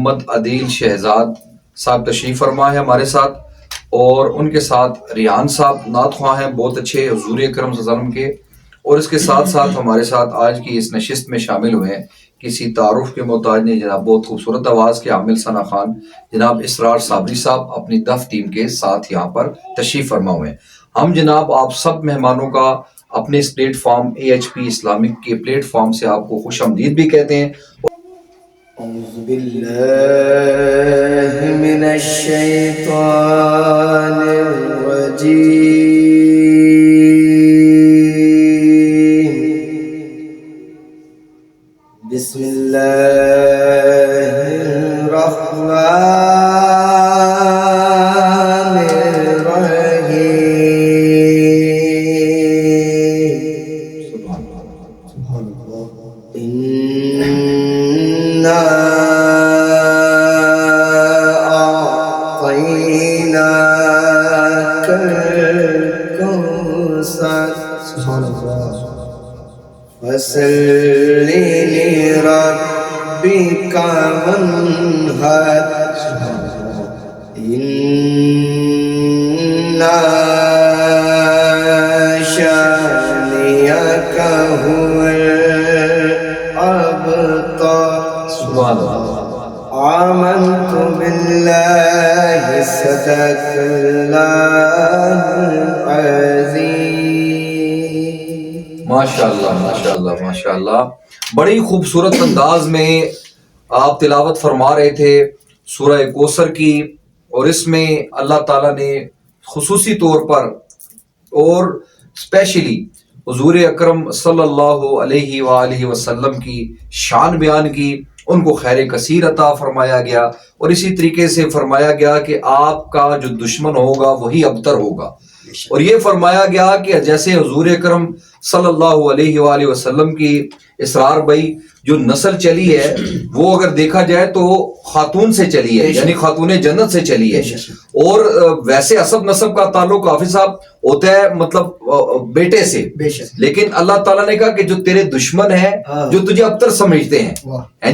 محمد عدیل شہزاد صاحب تشریف فرما ہے ہمارے ساتھ، اور ان کے ساتھ ریحان صاحب نعت خواں ہیں بہت اچھے حضور اکرم صلی اللہ علیہ وسلم کے، اور اس کے ساتھ ساتھ ہمارے ساتھ آج کی اس نشست میں شامل ہوئے ہیں کسی تعارف کے محتاج نہیں جناب، بہت خوبصورت آواز کے عامل ثنا خان جناب اسرار صابری صاحب اپنی دف ٹیم کے ساتھ یہاں پر تشریف فرما ہوئے ہیں۔ ہم جناب آپ سب مہمانوں کا اپنے اس پلیٹ فارم AHP اسلامک کے پلیٹ فارم سے آپ کو خوش آمدید بھی کہتے ہیں۔ اعوذ باللہ من الشیطان الرجیم، بسم اللہ الرحمن الرحیم۔ سبحان اللہ۔ فصل لربك وانحر، إن شانئك هو الأبتر۔ آمنت بالله صدق الله العظيم۔ ماشاءاللہ ماشاءاللہ ماشاءاللہ، بڑی خوبصورت انداز میں آپ تلاوت فرما رہے تھے سورہ کوثر کی، اور اس میں اللہ تعالیٰ نے خصوصی طور پر اور اسپیشلی حضور اکرم صلی اللہ علیہ وآلہ وسلم کی شان بیان کی، ان کو خیر کثیر عطا فرمایا گیا، اور اسی طریقے سے فرمایا گیا کہ آپ کا جو دشمن ہوگا وہی ابتر ہوگا، اور یہ فرمایا گیا کہ جیسے حضور اکرم صلی اللہ علیہ وآلہ وسلم کی اسرار بھائی جو نسل چلی ہے وہ اگر دیکھا جائے تو خاتون سے چلی ہے، یعنی خاتون جنت سے چلی ہے، اور ویسے عصب نسب کا تعلق حافظ صاحب ہوتا ہے مطلب بیٹے سے، لیکن اللہ تعالیٰ نے کہا کہ جو تیرے دشمن ہیں جو تجھے ابتر سمجھتے ہیں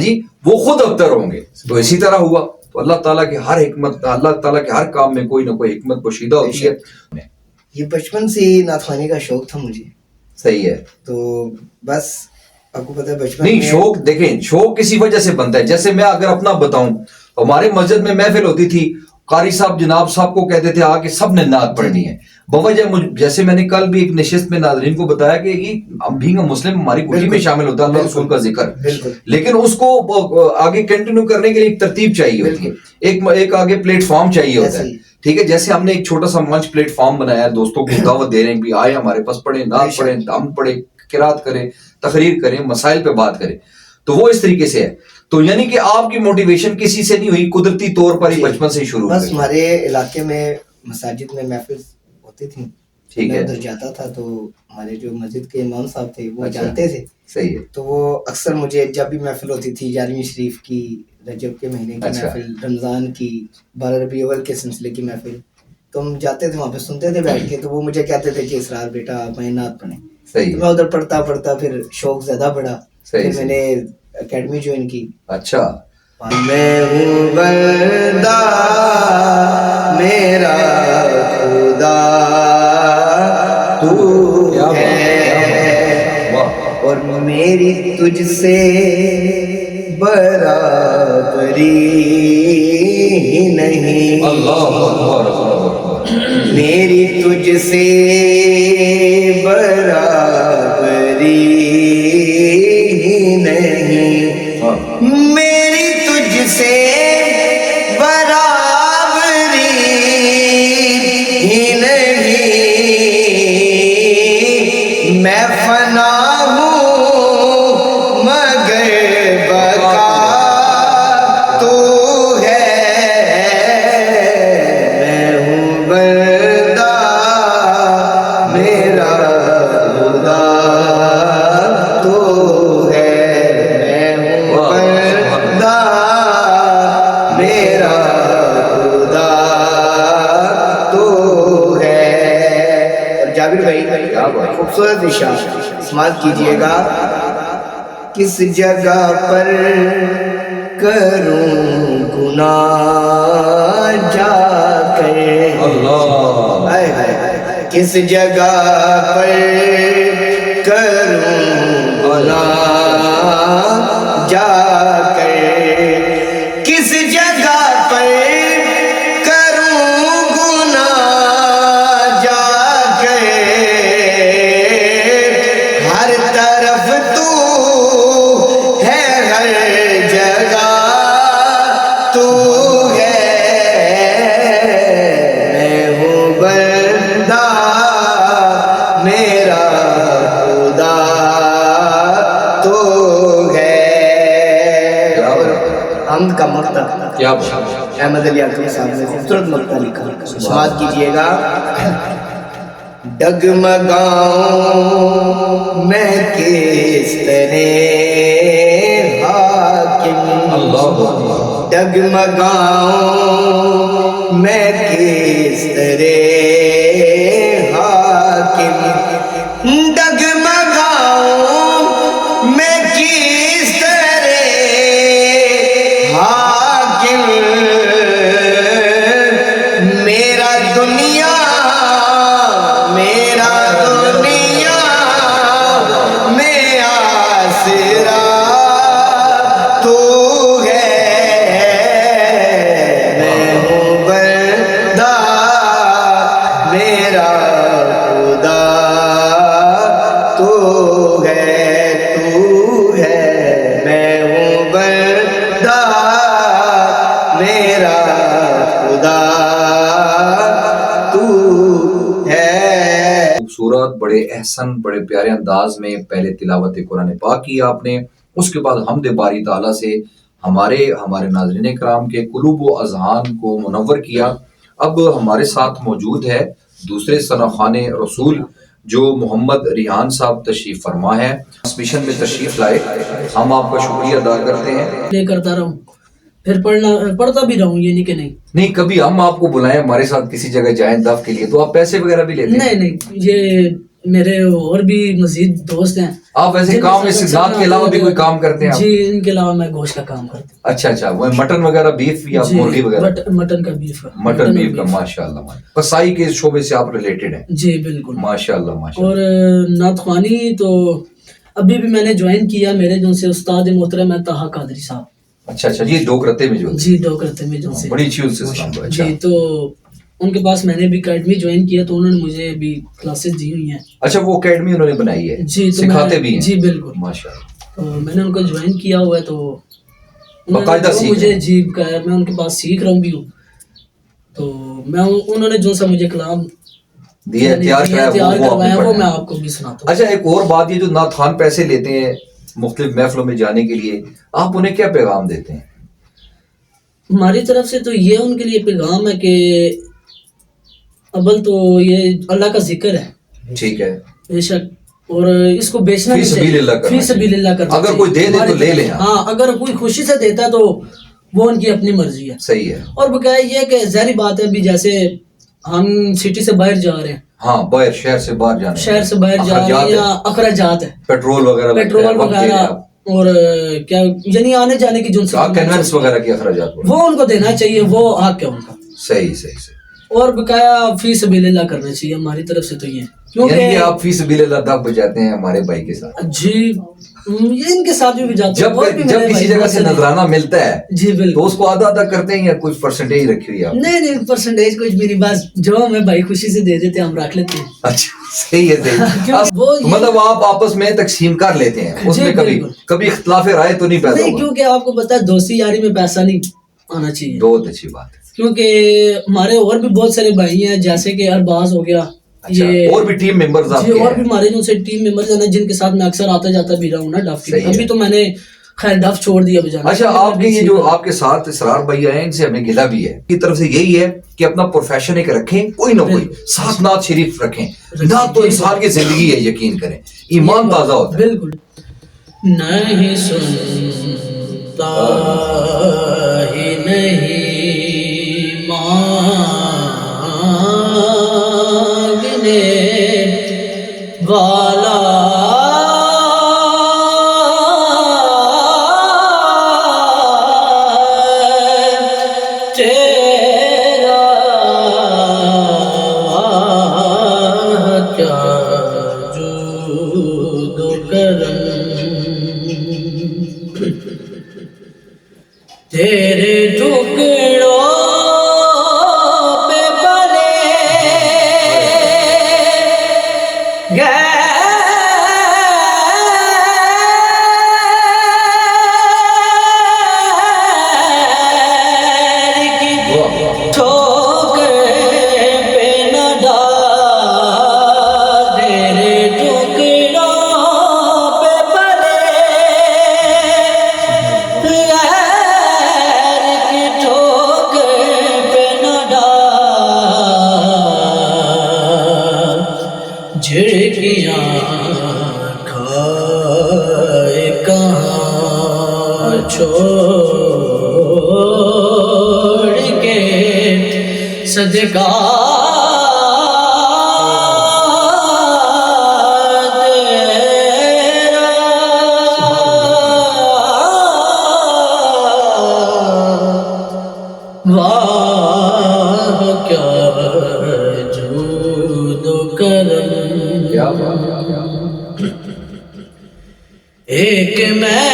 جی وہ خود ابتر ہوں گے، تو اسی طرح ہوا۔ تو اللہ تعالیٰ کے ہر حکمت، اللہ تعالیٰ کے ہر کام میں کوئی نہ کوئی حکمت پوشیدہ ہوتی ہے۔ یہ بچپن سے ہی نعت خوانی کا شوق تھا مجھے۔ صحیح ہے، تو بس آپ کو پتہ ہے بچپن نہیں شوق دیکھیں شوق کسی وجہ سے بنتا ہے، جیسے میں اگر اپنا بتاؤں، ہمارے مسجد میں محفل ہوتی تھی، قاری صاحب جناب صاحب کو کہتے تھے آ کے سب نے نعت پڑھنی ہے، بوجہ جیسے میں نے کل بھی ایک نشست میں ناظرین کو بتایا کہ یہ بینگ مسلم ہماری کلی میں شامل ہوتا ہے اللہ رسول کا ذکر، لیکن اس کو آگے کنٹینیو کرنے کے لیے ایک ترتیب چاہیے ہوتی ہے، ایک آگے پلیٹ فارم چاہیے ہوتا ہے، ٹھیک ہے۔ جیسے ہم نے ایک چھوٹا سا منچ پلیٹ فارم بنایا ہے، دوستوں کو دعوت دے رہے ہیں کہ آئے ہمارے پاس پڑھیں، نعت پڑھیں، ہم پڑھیں، قرات کریں، تقریر کریں، مسائل پہ بات کریں، تو وہ اس طریقے سے ہے۔ تو یعنی کہ آپ کی موٹیویشن کسی سے نہیں ہوئی، قدرتی طور پر ہی بچپن سے شروع بس ہمارے علاقے میں مساجد میں محفل ہوتی تھی، ٹھیک ہے، ادھر جاتا تھا تو ہمارے جو مسجد کے امام صاحب تھے وہ جانتے تھے، صحیح ہے، تو وہ اکثر مجھے جب بھی محفل ہوتی تھی 11ویں شریف کی، رجب کے مہینے کی محفل، رمضان کی، 12 ربیع الاول کے سلسلے کی محفل، تو ہم جاتے تھے وہاں پہ سنتے تھے بیٹھ کے، تو وہ مجھے کہتے تھے کہ اسرار بیٹا آپ نعت پڑھیں، تو میں ادھر پڑھتا پھر شوق زیادہ بڑھا، پھر میں نے اکیڈمی جوائن کی۔ اچھا، میں ہوں بندہ میرا خدا تو ہے، اور میری تجھ سے برابری نہیں، میری تجھ سے برابری نہیں، میری تجھ سے برابری نہیں، میں فنا ہوں مگر بقا تو ہے، میں ہوں بندہ میرا خدا تو ہے، میں ہوں بندہ میرا خدا تو ہے۔ اور جابر بھائی خوبصورت اشارہ سماعت کیجئے گا، کس جگہ پر کروں گناہ جا کر اللہ ہائے ہائے ہائے کس جگہ پر کروں گناہ جا کر کس جگہ پر کروں گناہ جا کر ہر طرف تو ہے ہر جگہ تو ہے میں ہوں بندہ میرا خدا تو ہے حمد کا مقطع کیا بات احمد علی اکرم صاحب نے خوبصورت مقطع لکھا سماعت کیجئے گا ڈگمگاؤں میں کس طرح حاکم اللہ ڈگمگاؤں میں کس طرح حاکم ڈگمگاؤں میں کس طرح حاکم میرا دنیا میں آسرا تو ہے میں ہوں بندہ میرا خدا تو ہے میں ہوں بندہ میرا خدا تو ہے خوبصورت بڑے احسن بڑے پیارے انداز میں پہلے تلاوت قرآن پاک کی آپ نے، اس کے بعد حمد باری تعالیٰ سے ہمارے ناظرین کرام کے قلوب و اذہان کو منور کیا۔ اب ہمارے ساتھ موجود ہے دوسرے ثناخوان رسول جو محمد ریحان صاحب تشریف فرما ہے، ٹرانسمیشن میں تشریف لائے، ہم آپ کا شکریہ ادا کرتے ہیں۔ پلے کرتا رہوں پھر پڑھتا بھی رہوں، یہ نہیں کہ نہیں کبھی ہم آپ کو بلائیں ہمارے ساتھ کسی جگہ جائیں دف کے لیے تو آپ پیسے وغیرہ بھی لیتے ہیں؟ نہیں یہ میرے اور بھی مزید دوست ہیں۔ آپ ویسے کام اس ذات کے علاوہ بھی کوئی کام کرتے ہیں آپ؟ جی ان کے علاوہ میں گوشت کا کام کرتا ہوں۔ اچھا وہ مٹن وغیرہ بیف یا مرغی وغیرہ؟ مٹن کا بیف کا ماشاءاللہ قصائی کے شعبے سے آپ ریلیٹڈ ہیں؟ جی بالکل ماشاءاللہ اور نعت خوانی تو ابھی بھی میں نے جوائن کیا، میرے جو سے استاد محترم ہے طاہا قادری صاحب۔ اچھا یہ دو کرتے میں جو جی دو کرتے میں جو سے بڑی اچھی اس سے اسلام کو۔ جی تو ان کے پاس میں نے بھی اکیڈمی جوائن کیا تو انہوں نے مجھے بھی کلاسز دی ہوئی ہیں۔ اچھا وہ اکیڈمی انہوں نے بنائی ہے؟ جی سکھاتے بھی ہیں؟ جی بالکل ماشاءاللہ تو میں نے ان کو جوائن کیا ہوا ہے تو باقاعدہ سیکھ مجھے جی میں ان کے پاس سیکھ رہا ہوں بھی ہوں، تو میں انہوں نے جو سا مجھے کلام تیار کروایا وہ میں آپ کو بھی سناتا ہوں۔ اچھا ایک اور بات، یہ جو نعت خوان پیسے لیتے ہیں مختلف محفلوں میں جانے کے لیے، آپ انہیں کیا پیغام دیتے ہیں؟ ہماری طرف سے تو یہ ان کے لیے پیغام ہے کہ اول تو یہ اللہ کا ذکر ہے، ٹھیک ہے بے شک، اور اس کو بیچنا فی سبیل اللہ کرنا، اگر کوئی دے دے تو لے لیں، ہاں اگر کوئی خوشی سے دیتا ہے تو وہ ان کی اپنی مرضی ہے، صحیح ہے۔ اور بقایا یہ کہ ظاہری بات ہے ابھی جیسے ہم سٹی سے باہر جا رہے ہیں، ہاں باہر شہر سے باہر جانا، شہر سے باہر جا رہے ہیں، یا اخراجات ہے پیٹرول وغیرہ اور کیا یعنی آنے جانے کی جو کنوینس وغیرہ کی اخراجات وہ ان کو دینا چاہیے، وہ حق ہے ان کا۔ صحیح اور بقایا فی سبیل اللہ کرنا چاہیے ہماری طرف سے تو یہ، یعنی کہ آپ فی سبیل اللہ دب بجاتے ہیں ہمارے بھائی کے ساتھ؟ جی یہ ان کے ساتھ بھی بجاتے ہیں، جب کسی جگہ سے نذرانہ ملتا ہے جی بالکل تو اس کو آدھا کرتے ہیں یا کچھ پرسنٹیج رکھی ہوئی ہے؟ نہیں پرسنٹیج کچھ میری بات جو ہمیں بھائی خوشی سے دے دیتے ہیں ہم رکھ لیتے ہیں۔ اچھا صحیح ہے مطلب آپ آپس میں تقسیم کر لیتے ہیں، اس میں کبھی اختلاف رائے تو نہیں پیدا ہوگا؟ کیونکہ آپ کو پتا ہے دوستی یاری میں پیسہ نہیں آنا چاہیے، بہت اچھی بات ہے، کیونکہ ہمارے اور بھی بہت سارے بھائی ہیں جیسے کہ ارباز ہو گیا، اور بھی ٹیم ممبرز جی اور بھی ہمارے جو سے ٹیم ممبرز ہیں جن کے ساتھ میں اکثر آتا جاتا بھی رہا ہوں نا ڈف کی، ابھی تو میں نے خیر ڈف چھوڑ دیا بجانا۔ اچھا آپ کے یہ جو آپ کے ساتھ اسرار بھائی آئے ہیں ان سے ہمیں گلہ بھی ہے کی طرف سے یہی ہے کہ اپنا پروفیشن ایک رکھیں، کوئی نہ کوئی ساتھ نعت شریف رکھیں، نعت تو انسان کی زندگی ہے، یقین کریں ایمان تازہ ہوتا ہے۔ بالکل نہیں سنتا ہی نہیں مانگنے والا تیرا کیا جود و کرم، تیرے ٹکڑوں پہ پلے غیر کی ٹھوکر پہ نہ ڈال، تیرے ٹکڑوں پہ پلے غیر کی ٹھوکر پہ نہ ڈال، جھڑکیاں کھائے کہاں چھوڑ کے صدقہ تیرا، واہ کیا جود و کرم، کیا بات ہے. ایک میں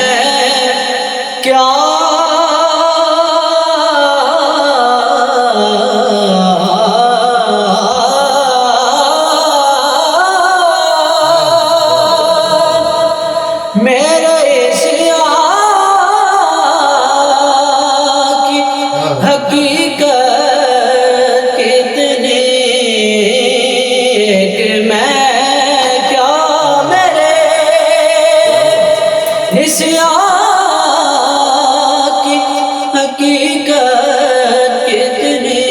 کیا میرے اسیاں کی حقیقت کتنی، ایک میں کیا میرے اسیاں کی حقیقت کتنی،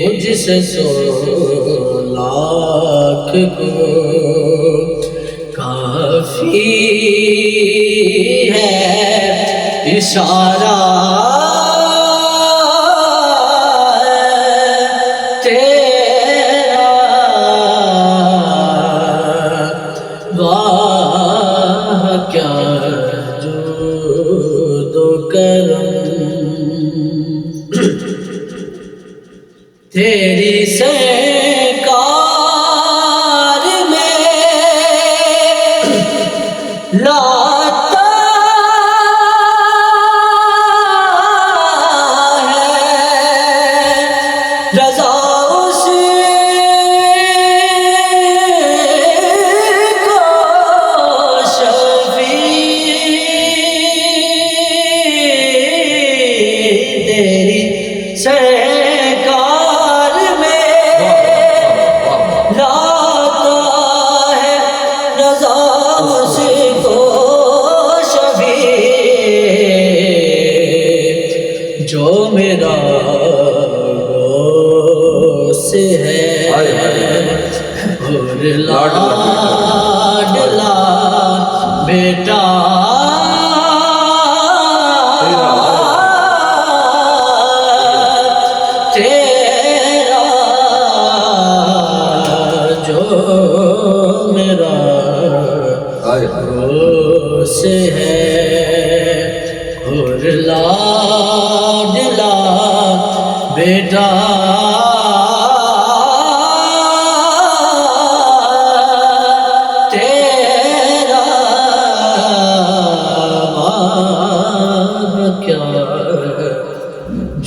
مجھ سے 100 لاکھ کو کافی ہے اشارہ تیرا، واہ کیا جود و کرم، تیری سرکار میں لاتا ہے رضا اس کو شفیع، تیری سرکار میں لاتا ہے رضا اس کو شفیع، جو میرا غوث ہے اور لاڈلا بیٹا تیرا، جو میرا غوث ہے اور لاڈلا بیٹا تیرا، واہ کیا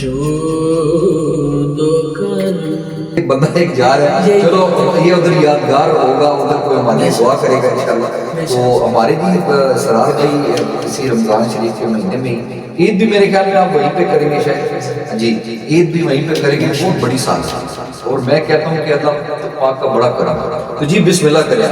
جود و کرم. ایک بندہ ایک جا رہا ہے، چلو یہ ادھر یادگار ہوگا، ادھر کوئی ہمارے دعا کرے گا انشاءاللہ. تو ہمارے بھی سرار بھائی اسی رمضان شریف کے مہینے میں عید بھی میرے خیال میں آپ وہیں پہ کریں گے شاید، جی عید بھی وہیں پہ کریں گے، بہت بڑی سال ہے اور میں کہتا ہوں کہ اللہ پاک کا بڑا کرم. تو جی بسم اللہ کریں.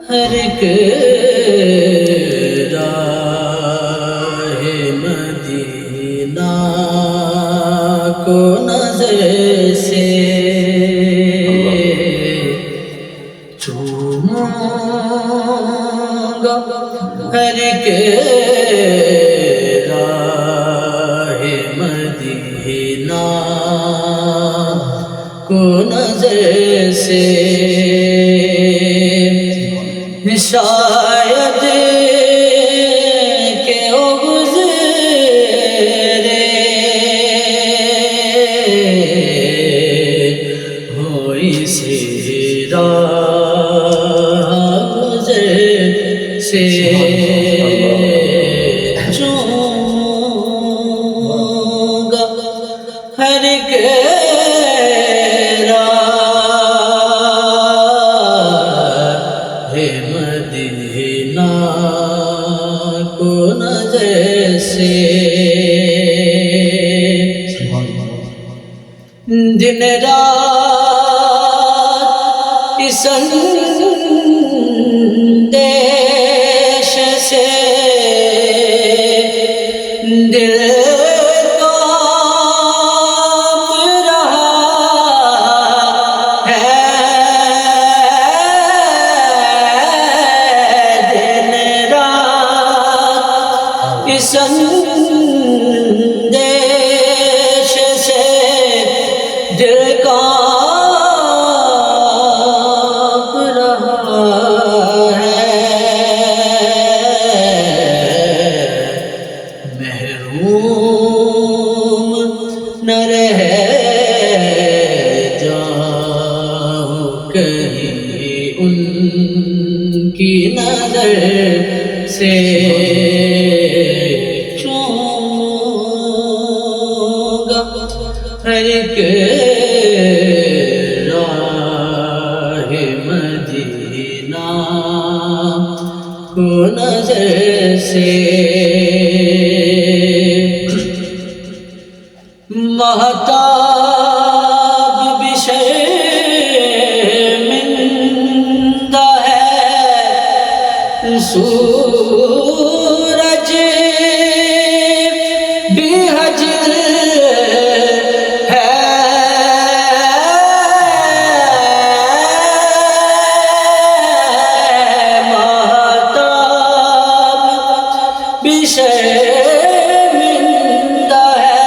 ہر ایک راہ مدینہ کو نظر سے چوموں گا، ہر ایک راہ مدینہ کو نظر سے شاید کہ وہ گزرے ہو اسی راہ گزر سے چونگا ہر ایک مدینہ کو نظر سے دن رات اس اندیش سے دل کانپ رہا ہے دن رات اس اندیش سے دل کانپ رہا ہے محروم نہ رہ جاؤ کہیں ان کی نظر سے چونگا ہر ایک راہ مدینہ کو نظر سے مہتاب بھی شرمندہ ہے سورج بھی حجر ہے مہتاب بھی شرمندہ ہے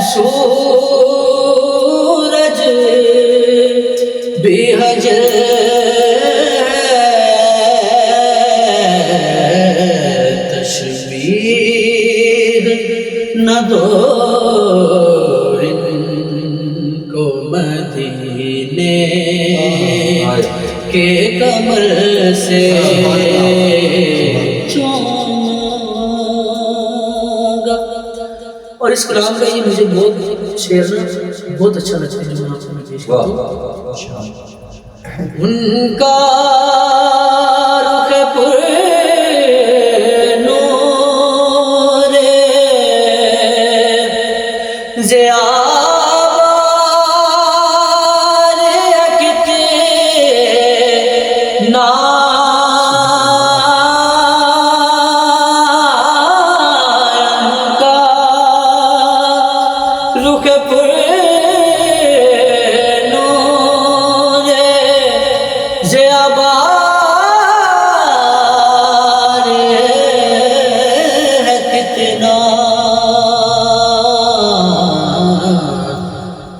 سورج بھی حجر ہے تشبیہ نہ دو ان کو مدینے کے کمر سے چونگا اور اس کلام کا یہ مجھے بہت شعر بہت اچھا لگتا ہے جو میں آپ کو پیش کرتا ہوں ان کا رخ پر نور ضیا رخ پر نور زیابار ہے کتنا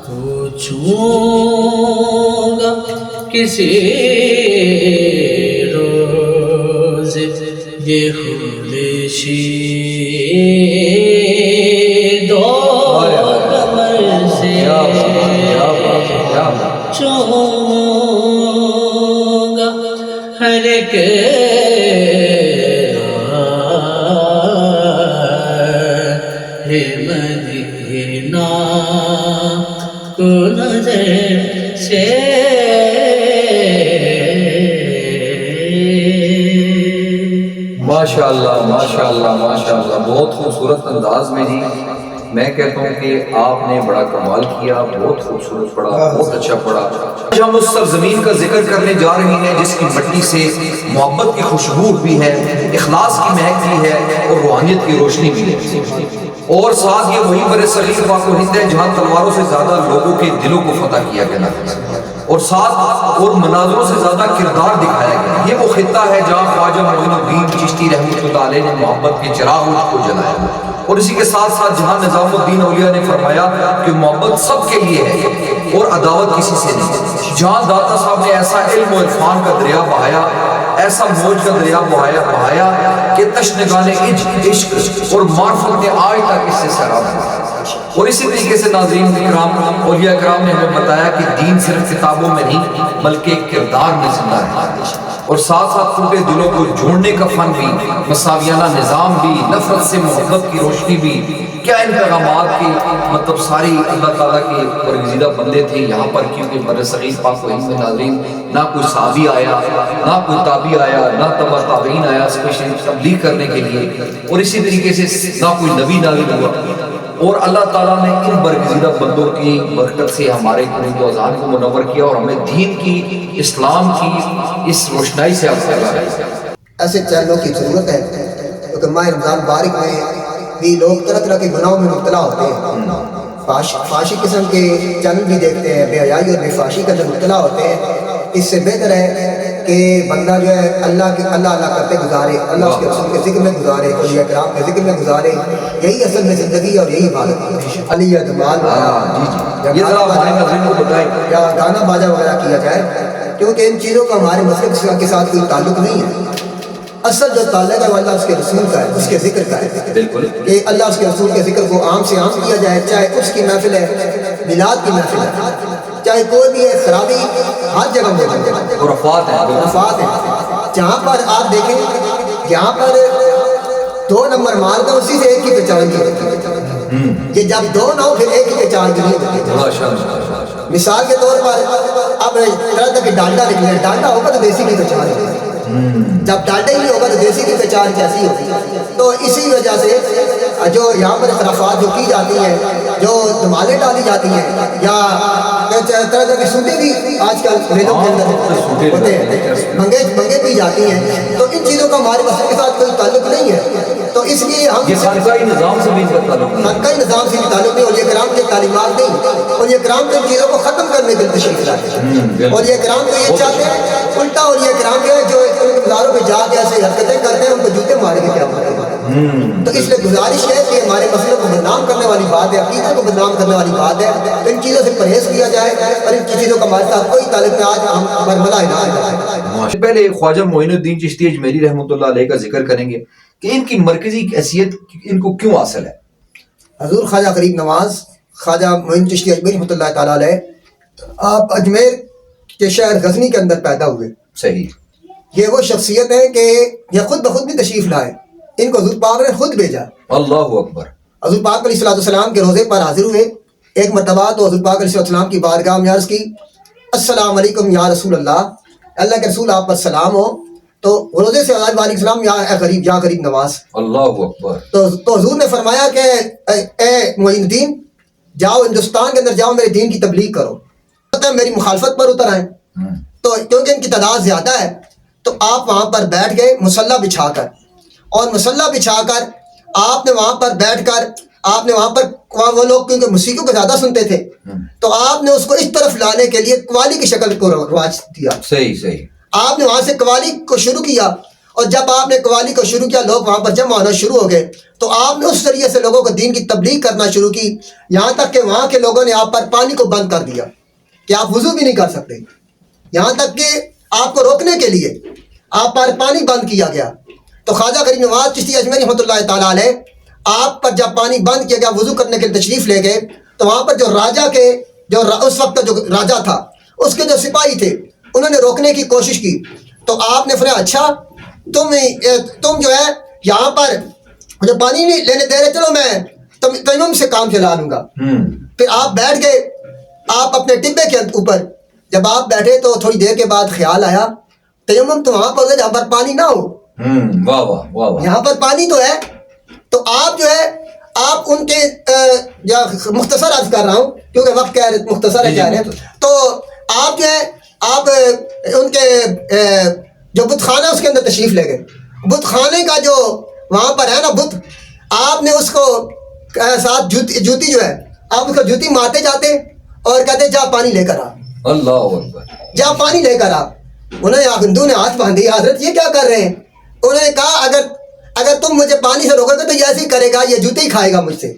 تو چھوؤں گا کسی روز یہ خورشی چونگا ہر ایک راہ مدینہ کو نظر سے ماشاءاللہ ماشاءاللہ ماشاءاللہ بہت خوبصورت انداز میں جی میں کہتا ہوں کہ آپ نے بڑا کمال کیا بہت خوبصورت پڑھا بہت اچھا پڑھا ہم اس سرزمین کا ذکر کرنے جا رہے ہیں جس کی مٹی سے محبت کی خوشبو بھی ہے اخلاص کی مہک بھی ہے اور روحانیت کی روشنی بھی ہے اور ساتھ یہ وہی برصغیر پاک و ہند ہے جہاں تلواروں سے زیادہ لوگوں کے دلوں کو فتح کیا گیا اور ساتھ اور مناظروں سے زیادہ کردار دکھایا گیا یہ وہ خطہ ہے جہاں خواجہ معین الدین چشتی رحمۃ اللہ علیہ نے محبت کے چراغ کو جلایا اور اسی کے ساتھ ساتھ جہاں نظام الدین اولیاء نے فرمایا کہ محبت سب کے لیے ہے اور عداوت کسی سے نہیں. جہاں داتا صاحب نے ایسا علم و عرفان کا دریا بہایا, ایسا موج کا دریا بہایا کہ تشنگان عشق اور معرفت نے آج تک اس سے سیراب ہوا. اور اسی طریقے سے ناظرین کرام, اولیاء کرام نے ہمیں بتایا کہ دین صرف کتابوں میں نہیں بلکہ کردار میں زندہ ہے, اور ساتھ ساتھ ٹوٹے دلوں کو جوڑنے کا فن بھی, مساویانہ نظام بھی, نفرت سے محبت کی روشنی بھی. کیا ان پیغامات کی مطلب ساری اللہ تعالیٰ کے برگزیدہ بندے تھے یہاں پر, کیونکہ برصغیر پاک و ہند میں ناظرین نہ کوئی صحابی آیا, نہ کوئی تابعی آیا, نہ تبع تابعین آیا اسپیشلی تبلیغ کرنے کے لیے, اور اسی طریقے سے نہ کوئی نبی نازل ہوا. اور اللہ تعالیٰ نے ان برگزیدہ بندوں کی برکت سے ہمارے قلوب و اذہان کو منور کیا اور ہمیں دین کی, اسلام کی اس روشنائی سے آگاہ کیا. ایسے چینلوں کی ضرورت ہے کیونکہ ماہ رمضان مبارک میں بھی لوگ طرح طرح کے گناہوں میں مبتلا ہوتے ہیں, فحاشی قسم کے چینل بھی دیکھتے ہیں, بے حیائی اور بے فحاشی کا جب مبتلا ہوتے ہیں. اس سے بہتر ہے کہ بندہ جو ہے اللہ کرتے گزارے, اللہ اس کے رسول کے ذکر میں گزارے, اولیاء کرام کے ذکر میں گزارے. یہی اصل میں زندگی اور یہی عبادت. علی اعتماد یا گانا باجا وغیرہ کیا جائے, کیونکہ ان چیزوں کا ہمارے مسلک کے ساتھ کوئی تعلق نہیں ہے. اصل جو تعلق ہے وہ اللہ اس کے رسول کا ہے, اس کے ذکر کا ہے. کہ اللہ اس کے رسول کے ذکر کو عام سے عام کیا جائے, چاہے اس کی محفل ہے, میلاد کی محفل ہے, چاہے کوئی بھی ہے, خرابی ہر جگہ موجود ہے, خرافات ہے. جہاں پر آپ دیکھیں جہاں پر 2 نمبر مارتا اسی سے ایک کی پہچان کی ہوتی ہے. یہ جب 2 نہ ہو پھر ایک کی پہچان کی نہیں ہوتی. مثال کے طور پر اب طرح طرح کے ڈانڈا نکلے, ڈانڈا ہوگا تو دیسی کی پہچان ہوتی ہے, جب ڈانڈا ہی نہیں ہوگا تو دیسی کی پہچان کیسی ہوتی ہے. تو اسی وجہ سے جو یہاں پر خرافات جو کی جاتی ہیں, جو دھمالیں ڈالی جاتی ہیں, یا طرح طرح کی سوٹیں بھی آج کل میلوں کے اندر ہوتے ہیں, منگے پی جاتی ہیں, تو ان چیزوں کا ہمارے مسئلے کے ساتھ کوئی تعلق نہیں ہے. تو اس لیے ہم خانقاہی نظام سے بھی تعلق نہیں, اولیاء کرام کی تعلیمات نہیں. اولیاء کرام تو ان چیزوں کو ختم کرنے کے لیے تشریف لاتے ہیں. اولیاء کرام تو یہ چاہتے ہیں, الٹا اولیاء کرام کے جو گزاروں پہ جا کے ایسے حرکتیں کرتے ہیں ان کو جوتے مارے کے کیا مارے. تو اس لیے گزارش ہے کہ ہمارے مسئلے کو بدنام کرنے والی بات ہے, عقیدہ کو بدنام کرنے والی بات ہے, تو ان چیزوں سے پرہیز کیا جائے اور ان چیزوں کا ہمارے ساتھ کوئی تعلق نہیں. آج ہم برملا ہے. پہلے خواجہ معین الدین چشتی اجمیری رحمۃ اللہ علیہ کا ذکر کریں گے کہ ان کی مرکزی حیثیت ان کو کیوں حاصل ہے. حضور خواجہ غریب نواز خواجہ معین چشتی اجمیری رحمۃ اللہ تعالیٰ علیہ, آپ اجمیر کے شہر غزنی کے اندر پیدا ہوئے. صحیح. یہ وہ شخصیت ہے کہ یہ خود بخود بھی تشریف لائے, ان کو حضور پاک نے خود بھیجا. اللہ اکبر. حضور پاک علیہ السلام کے روزے پر حاضر ہوئے. ایک مرتبہ تو حضور پاک علیہ السلام کی بارگاہ میں عرض کی, السلام علیکم یا رسول اللہ, اللہ کے رسول آپ پر سلام ہو. تو روزے سے علیہ السلام یا غریب نواز. اللہ اکبر. تو حضور نے فرمایا کہ اے معین الدین, جاؤ ہندوستان کے اندر جاؤ, میرے دین کی تبلیغ کرو. میری مخالفت پر اتر آئے, تو کیونکہ ان کی تعداد زیادہ ہے تو آپ وہاں پر بیٹھ گئے مسلح بچھا کر, اور مسلح بچھا کر آپ نے وہاں پر بیٹھ کر آپ نے وہاں پر وہ لوگ کیونکہ موسیقی کو زیادہ سنتے تھے تو آپ نے اس کو اس طرف لانے کے لیے قوالی کی شکل کو رواج دیا. صحیح. آپ نے وہاں سے قوالی کو شروع کیا, اور جب آپ نے قوالی کو شروع کیا لوگ وہاں پر جمع ہونا شروع ہو گئے, تو آپ نے اس ذریعے سے لوگوں کو دین کی تبلیغ کرنا شروع کی, یہاں تک کہ وہاں کے لوگوں نے آپ پر پانی کو بند کر دیا کہ آپ وضو بھی نہیں کر سکتے. یہاں تک کہ آپ کو روکنے کے لیے آپ پر پانی بند کیا گیا. تو خواجہ غریب نواز چشتی اجمیری رحمۃ اللہ تعالیٰ علیہ آپ پر جب پانی بند کیا گیا, وضو کرنے کے لیے تشریف لے گئے, تو وہاں پر جو راجا کے جو اس وقت جو راجا تھا اس کے جو سپاہی تھے انہوں نے روکنے کی کوشش کی. تو آپ نے فرمایا اچھا تم جو ہے یہاں پر مجھے پانی نہیں لینے دے رہے, چلو میں تیمم سے کام چلا لوں گا. پھر آپ بیٹھ گئے آپ اپنے ٹبے کے اوپر. جب آپ بیٹھے تو تھوڑی دیر کے بعد خیال آیا تیمم تو وہاں پر جہاں پر پانی نہ ہو, یہاں پر پانی تو ہے. تو آپ جو ہے آپ ان کے مختصر عرض کر رہا ہوں کیونکہ وقت مختصر ہے کہہ رہے ہیں, تو آپ جو ہے آپ ان کے جو بت خانہ اس کے اندر تشریف لے گئے. بت خانے کا جو وہاں پر ہے نا بت, آپ نے اس کو ساتھ جوتی جو ہے آپ اس کو جوتی مارتے جاتے اور کہتے جا پانی لے کر آ. اللہ اکبر. جا پانی لے کر آ. انہوں نے ہندو نے ہاتھ باندھی, حضرت یہ کیا کر رہے ہیں؟ انہوں نے کہا اگر تم مجھے پانی سے روکو گے تو یہ ایسے ہی کرے گا, یہ جوتے ہی کھائے گا مجھ سے,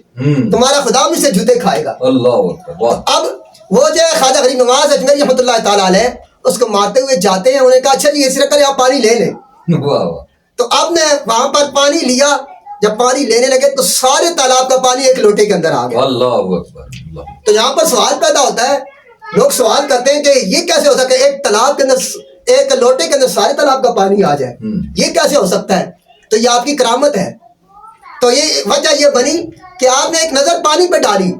تمہارا خدا مجھ سے جوتے کھائے گا. اللہ اکبر. وہ جو ہے خواجہ غریب نواز اجمیری رحمۃ اللہ تعالیٰ علیہ اس کو مارتے ہوئے جاتے ہیں. انہوں نے کہا اچھا جی اس طرح کریں آپ پانی لے لیں. واہ واہ. تو اب نے وہاں پر پانی لیا. جب پانی لینے لگے تو سارے تالاب کا پانی ایک لوٹے کے اندر آ گیا. اللہ اکبر. اللہ. تو یہاں پر سوال پیدا ہوتا ہے, لوگ سوال کرتے ہیں کہ یہ کیسے ہو سکتا ہے ایک تالاب کے اندر ایک لوٹے کے اندر سارے تالاب کا پانی آ جائے, یہ کیسے ہو سکتا ہے؟ تو یہ آپ کی کرامت ہے. تو یہ وجہ یہ بنی کہ آپ نے ایک نظر پانی پہ ڈالی.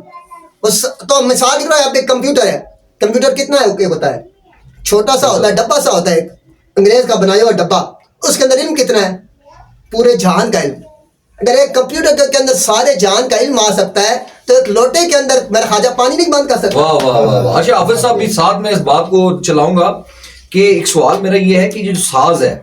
تو مثال کی آپ ایک کمپیوٹر ہے, کمپیوٹر کتنا ہے ہوتا ہے, چھوٹا سا ہوتا ہے, ڈبا سا ہوتا ہے, ایک انگریز کا بنایا ہوا ڈبا, اس کے اندر علم کتنا ہے؟ پورے جہان کا علم. اگر ایک کمپیوٹر کے اندر سارے جہان کا علم آ سکتا ہے تو ایک لوٹے کے اندر میرا خواجہ پانی نہیں بند کر سکتا. واہ واہ واہ واہ. اچھا حافظ صاحب بھی ساتھ میں اس بات کو چلاؤں گا کہ ایک سوال میرا یہ ہے کہ جو ساز ہے,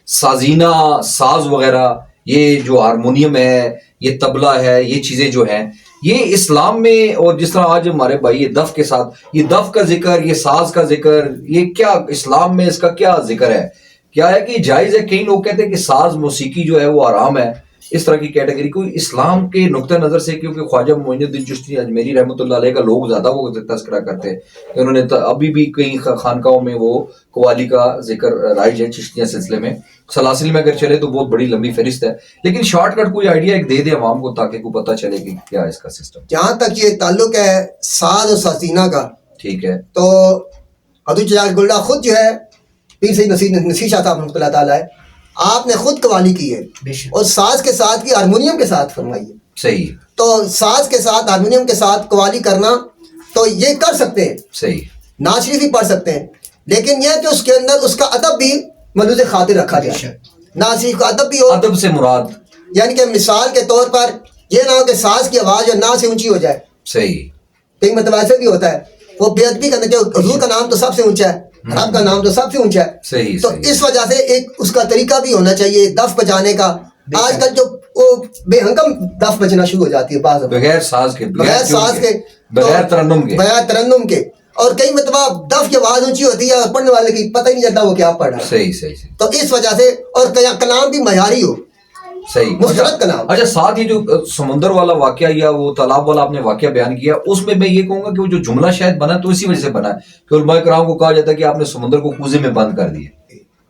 سازینہ ساز وغیرہ, یہ جو ہارمونیم ہے, یہ طبلہ ہے, یہ چیزیں جو ہیں یہ اسلام میں, اور جس طرح آج ہمارے بھائی یہ دف کے ساتھ, یہ دف کا ذکر, یہ ساز کا ذکر, یہ کیا اسلام میں اس کا کیا ذکر ہے؟ کیا ہے کہ جائز ہے؟ کئی لوگ کہتے ہیں کہ ساز موسیقی جو ہے وہ حرام ہے, اس طرح کی کیٹیگری کو اسلام کے نقطہ نظر سے, کیونکہ خواجہ معین الدین چشتی اجمیری رحمۃ اللہ علیہ کا لوگ زیادہ وہ تذکرہ کرتے ہیں کہ انہوں نے ابھی بھی کئی خانقاہوں میں وہ قوالی کا ذکر رائج ہے چشتیہ سلسلے میں. سلاسل میں اگر چلے تو بہت بڑی لمبی فہرست ہے, لیکن شارٹ کٹ کوئی آئیڈیا ایک دے دے عوام کو تاکہ کو پتہ چلے کہ کیا اس کا سسٹم. جہاں تک یہ تعلق ہے ساز اور سازینہ کا, ٹھیک ہے, تو حضرت جلال گلڈا خود جو ہے پیر سید نصیر شاہ صاحب رحمۃ اللہ تعالیٰ ہے, آپ نے خود قوالی کی ہے اور ساز کے ساتھ کی, ہارمونیم کے ساتھ فرمائی ہے. صحیح. تو ساز کے ساتھ ہارمونیم کے ساتھ قوالی کرنا تو یہ کر سکتے ہیں, صحیح, نعت شریف بھی پڑھ سکتے ہیں, لیکن یہ کہ اس کے اندر اس کا ادب بھی ملوز خاطر رکھا گیا ہے. نعت شریف کا ادب بھی ہو, ادب سے مراد یعنی کہ مثال کے طور پر یہ نہ ہو کہ ساز کی آواز جو نعت سے اونچی ہو جائے. صحیح. کئی مرتبہ ایسے بھی ہوتا ہے, وہ بے ادبی کرنا کہ حضور کا نام تو سب سے اونچا ہے, رب کا نام تو سب سے اونچا ہے. صحیح. تو اس وجہ سے ایک اس کا طریقہ بھی ہونا چاہیے دف بجانے کا. آج کل جو وہ بے ہنگم دف بجنا شروع ہو جاتی ہے بعض بغیر ساز کے, بغیر ساز کے, بغیر ترنم کے, بغیر ترنم کے, اور کئی مرتبہ دف کی آواز اونچی ہوتی ہے اور پڑھنے والے کی پتہ ہی نہیں چلتا وہ کیا پڑھ رہا ہے. صحیح صحیح صحیح. تو اس وجہ سے, اور کلام بھی معیاری ہو, صحیح. مسترد کلام. اچھا ساتھ ہی جو سمندر والا واقعہ یا وہ تالاب والا آپ نے واقعہ بیان کیا, اس میں یہ کہوں گا کہ وہ جو جملہ شاید بنا تو اسی وجہ سے بنا ہے کہ علماء کرام کو کہا جاتا ہے کہ آپ نے سمندر کو کوزے میں بند کر دیا,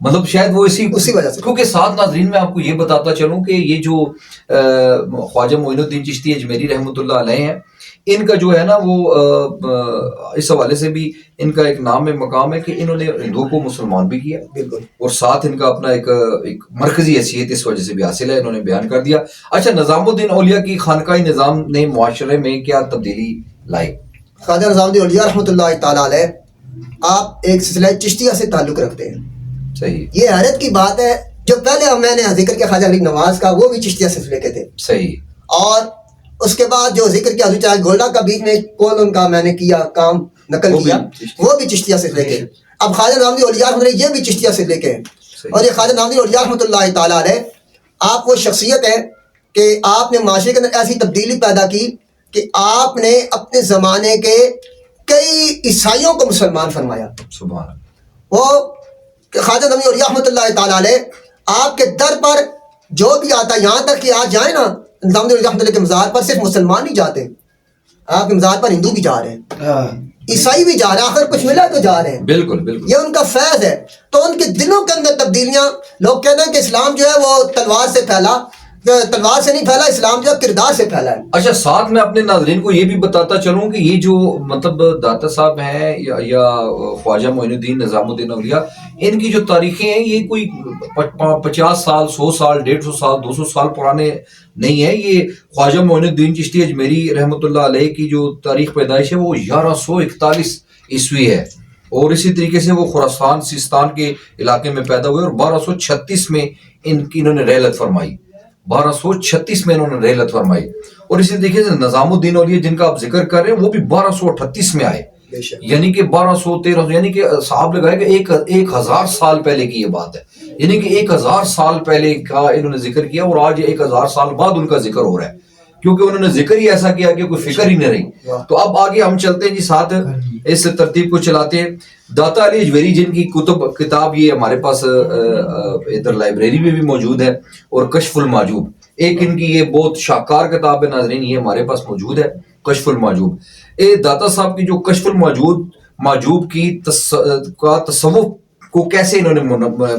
مطلب شاید وہ اسی وجہ سے. کیونکہ ساتھ ناظرین میں آپ کو یہ بتاتا چلوں کہ یہ جو خواجہ معین الدین چشتی اجمیری رحمۃ اللہ علیہ ہیں, ان کا جو ہے نا وہ اس حوالے سے بھی ان کا ایک نام ہے, مقام ہے کہ انہوں نے ہندوؤں کو مسلمان بھی کیا, بالکل, اور ساتھ ان کا اپنا ایک مرکزی حیثیت اس وجہ سے بھی حاصل ہے, انہوں نے بیان کر دیا. اچھا نظام الدین اولیاء کی خانقاہی نظام نے معاشرے میں کیا تبدیلی لائی؟ خواجہ نظام الدین اولیاء رحمۃ اللہ تعالیٰ علیہ آپ ایک سلسلہ چشتیہ سے تعلق رکھتے ہیں. صحیح. یہ حیرت کی بات ہے, جو پہلے میں نے ذکر کیا خواجہ غریب نواز کا, وہ بھی چشتیہ سلسلے کے تھے. صحیح. اور اس کے بعد جو ذکر کیا حضرت جلال گولڈا کا بیچ میں کون ان کا میں نے کیا کام نقل کیا, وہ بھی چشتیہ سلسلے کے. اب خواجہ نظام الدین اولیاء رحمۃ اللہ یہ بھی چشتیہ سلسلے کے ہیں. اور یہ خواجہ نظام الدین اولیاء رحمۃ اللہ تعالیٰ علیہ آپ وہ شخصیت ہے کہ آپ نے معاشرے کے اندر ایسی تبدیلی پیدا کی کہ آپ نے اپنے زمانے کے کئی عیسائیوں کو مسلمان فرمایا. سبحان اللہ. وہ خواجہ نظام الدین اولیاء رحمۃ اللہ تعالیٰ علیہ آپ کے در پر جو بھی آتا, یہاں تک کہ آج جائیں نا نظام الدین رحمۃ اللہ کے مزار پر صرف مسلمان نہیں جاتے, آپ کے مزار پر ہندو بھی جا رہے ہیں, عیسائی بھی جا رہے ہیں, آخر کچھ ملا تو جا رہے ہیں. بالکل بالکل. یہ ان کا فیض ہے. تو ان کے دلوں کے اندر تبدیلیاں, لوگ کہتے ہیں کہ اسلام جو ہے وہ تلوار سے پھیلا, تلوار سے نہیں پھیلا, اسلام جو ہے کردار سے پھیلا ہے. اچھا ساتھ میں اپنے ناظرین کو یہ بھی بتاتا چلوں کہ یہ جو مطلب داتا صاحب ہیں یا خواجہ معین الدین نظام الدین اولیاء, ان کی جو تاریخیں ہیں یہ کوئی 50 سال 100 سال 150 سال 200 سال پرانے نہیں ہے. یہ خواجہ معین الدین چشتی اجمیری رحمۃ اللہ علیہ کی جو تاریخ پیدائش ہے وہ 1141 عیسوی ہے, اور اسی طریقے سے وہ خراسان سیستان کے علاقے میں پیدا ہوئے, اور 1236 میں انہوں نے رحلت فرمائی. 1236 میں انہوں نے رحلت فرمائی. اور اسی طریقے سے نظام الدین اولیاء جن کا آپ ذکر کر رہے ہیں وہ بھی 1238 میں آئے, یعنی کہ 1213, یعنی کہ صاحب لگائے کہ 1000 سال پہلے کی یہ بات ہے, یعنی کہ 1000 سال پہلے کا انہوں نے ذکر کیا, اور آج 1000 سال بعد ان کا ذکر ہو رہا ہے, کیونکہ انہوں نے ذکر ہی ایسا کیا کہ کوئی فکر ہی نہ رہی. تو اب آگے ہم چلتے ہیں جی, ساتھ اس ترتیب کو چلاتے ہیں. داتا علی اجمیری جن کی کتاب یہ ہمارے پاس ادھر لائبریری میں بھی موجود ہے, اور کشف المحجوب ایک ان کی یہ بہت شاہکار کتاب ہے ناظرین, یہ ہمارے پاس موجود ہے کشف المحجوب. داتا صاحب کی جو کشف الموجوب کی کا تصوف کو کیسے انہوں نے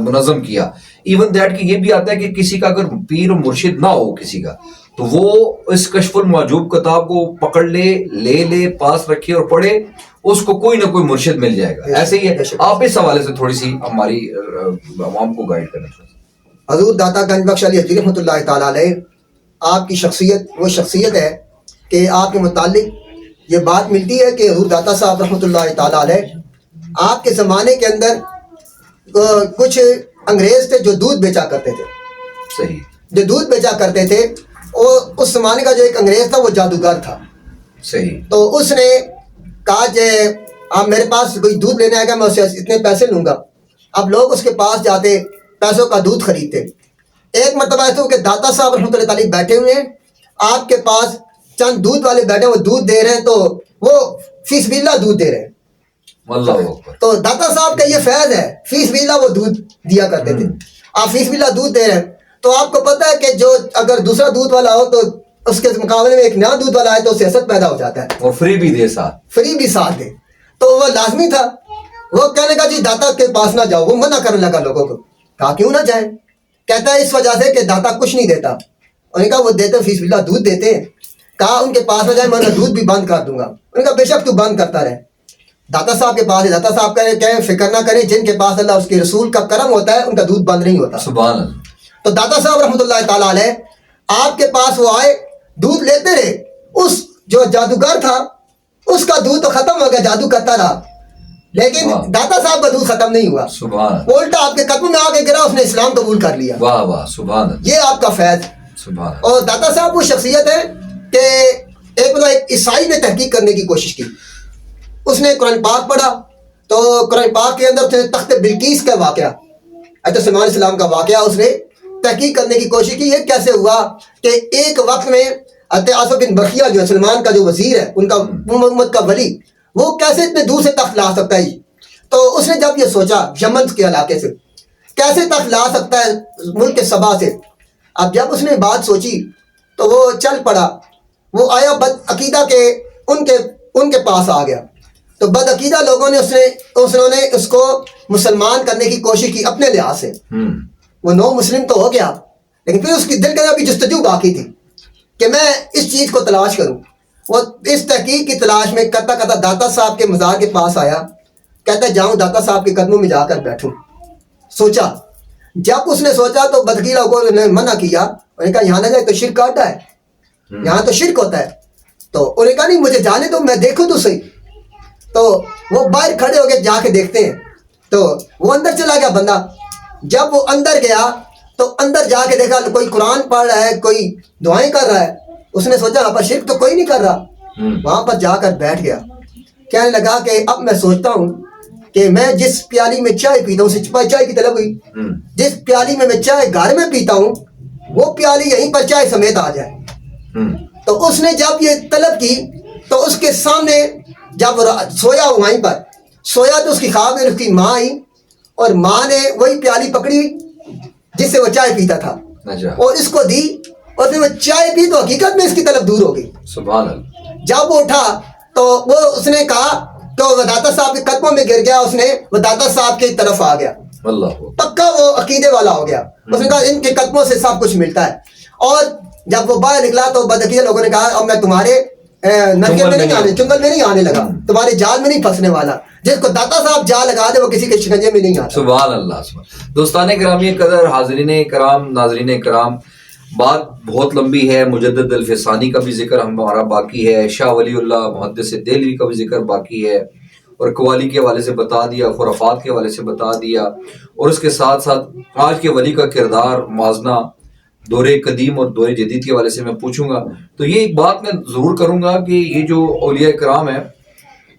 منظم کیا. ایون دیٹ کہ یہ بھی آتا ہے کہ کسی کا اگر پیر و مرشد نہ ہو کسی کا تو وہ اس کشف الموجوب کتاب کو پکڑ لے پاس رکھے اور پڑھے, اس کو کوئی نہ کوئی مرشد مل جائے گا. ایسے ہی ہے. آپ اس حوالے سے تھوڑی سی ہماری عوام کو گائیڈ کریں. حضور داتا گنج بخش علی حجویری رحمۃ اللہ تعالیٰ علیہ, آپ کی شخصیت وہ شخصیت ہے کہ آپ کے متعلق یہ بات ملتی ہے کہ حضور داتا صاحب رحمۃ اللہ تعالیٰ علیہ آپ کے زمانے کے اندر کچھ انگریز تھے جو دودھ بیچا کرتے تھے. صحیح. جو دودھ بیچا کرتے تھے, اور اس زمانے کا جو ایک انگریز تھا وہ جادوگر تھا. صحیح. تو اس نے کہا کہ آپ میرے پاس کوئی دودھ لینے آئے گا, میں اسے اتنے پیسے لوں گا. اب لوگ اس کے پاس جاتے, پیسوں کا دودھ خریدتے. ایک مرتبہ ایسا ہو کہ داتا صاحب رحمۃ اللہ تعالیٰ بیٹھے ہوئے ہیں, آپ کے پاس چند دودھ والے بیٹھے ہیں, وہ دودھ دے رہے ہیں تو وہ فی سبیل اللہ دودھ دے رہے ہیں. اللہ اکبر. تو داتا صاحب کا یہ فیض ہے, فی سبیل اللہ وہ دودھ دیا کرتے تھے. آپ فی سبیل اللہ دودھ دے رہے ہیں تو آپ کو پتہ ہے کہ جو اگر دوسرا دودھ والا ہو تو اس کے مقابلے میں ایک نیا دودھ والا آئے تو اسے حسد پیدا ہو جاتا ہے, اور فری بھی دے ساتھ, فری بھی ساتھ دے. تو وہ لازمی تھا. وہ کہنے کا جی داتا کے پاس نہ جاؤ, وہ منع کرنے لگا لوگوں کو. کہا کیوں نہ جائیں؟ کہتا ہے اس وجہ سے کہ داتا کچھ نہیں دیتا. انہوں نے کہا وہ دیتے فی سبیل اللہ دودھ دیتے ہیں. کہا ان کے پاس نہ جائیں, میں دودھ بھی بند کر دوں گا. انہوں نے کہا بے شک تو بند کرتا رہے. داتا صاحب کے پاس ہے, داتا صاحب کہیں فکر نہ کریں, جن کے پاس اللہ اس کے رسول کا کرم ہوتا ہے ان کا دودھ بند نہیں ہوتا. سبحان اللہ. تو داتا صاحب رحمۃ اللہ تعالیٰ علیہ آپ کے پاس وہ آئے, دودھ لیتے رہے. اس جو جادوگر تھا اس کا دودھ تو ختم ہو گیا, جادو کرتا رہا, لیکن داتا صاحب کا دودھ ختم نہیں ہوا. سبحان اللہ. الٹا آپ کے قدموں میں آ کے گرا, اس نے اسلام قبول کر لیا. واہ واہ. سبحان اللہ. یہ آپ کا فیض. سبحان اللہ. اور داتا صاحب وہ شخصیت ہے کہ ایک عیسائی نے تحقیق کرنے کی کوشش کی. اس نے قرآن پاک پڑھا تو قرآن پاک کے اندر تخت بلقیس کا واقعہ, حضرت سلیمان علیہ السلام کا واقعہ, اس نے تحقیق کرنے کی کوشش کی. یہ کیسے ہوا کہ ایک وقت میں حضرت آصف بن برقیہ جو سلمان کا جو وزیر ہے, ان کا محمد کا ولی, وہ کیسے اتنے دور سے تخت لا سکتا ہے. تو اس نے جب یہ سوچا یمن کے علاقے سے کیسے تخت لا سکتا ہے ملک کے سبا سے, اب جب اس نے بات سوچی تو وہ چل پڑا. وہ آیا بد عقیدہ کے ان کے پاس آ گیا. تو بد عقیدہ لوگوں نے انہوں نے اس کو مسلمان کرنے کی کوشش کی اپنے لحاظ سے. وہ نو مسلم تو ہو گیا, لیکن پھر اس کی دل کے اندر بھی جستجو باقی تھی کہ میں اس چیز کو تلاش کروں. وہ اس تحقیق کی تلاش میں کرتا کرتا داتا صاحب کے مزار کے پاس آیا. کہتا ہے جاؤں داتا صاحب کے قدموں میں جا کر بیٹھوں. سوچا, جب اس نے سوچا تو بدعقیدہ لوگوں نے منع کیا. انہوں نے کہا یہاں نہ جائے تو شرک آتا ہے, یہاں تو شرک ہوتا ہے. تو انہوں نے کہا نہیں مجھے جانے دو, میں دیکھوں تو صحیح. تو وہ باہر کھڑے ہو کے جا کے دیکھتے ہیں تو وہ اندر چلا گیا بندہ. جب وہ اندر گیا تو اندر جا کے دیکھا کوئی قرآن پڑھ رہا ہے, کوئی دعائیں کر رہا ہے. اس نے سوچا وہاں پر شرک تو کوئی نہیں کر رہا. وہاں پر جا کر بیٹھ گیا. کہنے لگا کہ اب میں سوچتا ہوں کہ میں جس پیالی میں چائے پیتا ہوں, اسے چائے کی طلب ہوئی, جس پیالی میں چائے گھر میں پیتا ہوں وہ پیالی یہیں پر چائے سمیت آ جائے. تو اس نے جب یہ طلب کی تو اس کے سامنے جب سویا ہوا وہیں پر سویا تو اس کی خواب میں اس کی ماں آئی, اور ماں نے وہی پیالی پکڑی جس سے وہ چائے پیتا تھا اور اس کو دی, اور پھر وہ چائے پی تو حقیقت میں اس کی طلب دور ہو گئی. سبحان اللہ. جب وہ اٹھا تو وہ اس نے کہا تو وہ داتا صاحب کے قدموں میں گر گیا. اس نے وہ داتا صاحب کی طرف آ گیا, اللہ پکا وہ عقیدے والا ہو گیا. اس نے کہا ان کے قدموں سے سب کچھ ملتا ہے. اور جب وہ باہر نکلا تو بدعقیدہ لوگوں نے کہا اب میں تمہارے نرکے میں نہیں آنے, چنگل میں نہیں آنے لگا, تمہارے جال میں نہیں پھنسنے والا. جس کو داتا صاحب جال لگا دے وہ کسی کے شکنجے میں نہیں آتا. سبحان اللہ. دوستان گرامی قدر, حاضرین کرام, ناظرین کرام, بات بہت لمبی ہے. مجدد الفسانی کا بھی ذکر ہمارا باقی ہے, شاہ ولی اللہ محدث دہلوی کا بھی ذکر باقی ہے, اور قوالی کے حوالے سے بتا دیا, خرافات کے حوالے سے بتا دیا, اور اس کے ساتھ ساتھ آج کے ولی کا کردار موازنہ دور قدیم اور دور جدید کے حوالے سے میں پوچھوں گا. تو یہ ایک بات میں ضرور کروں گا کہ یہ جو اولیاء کرام ہے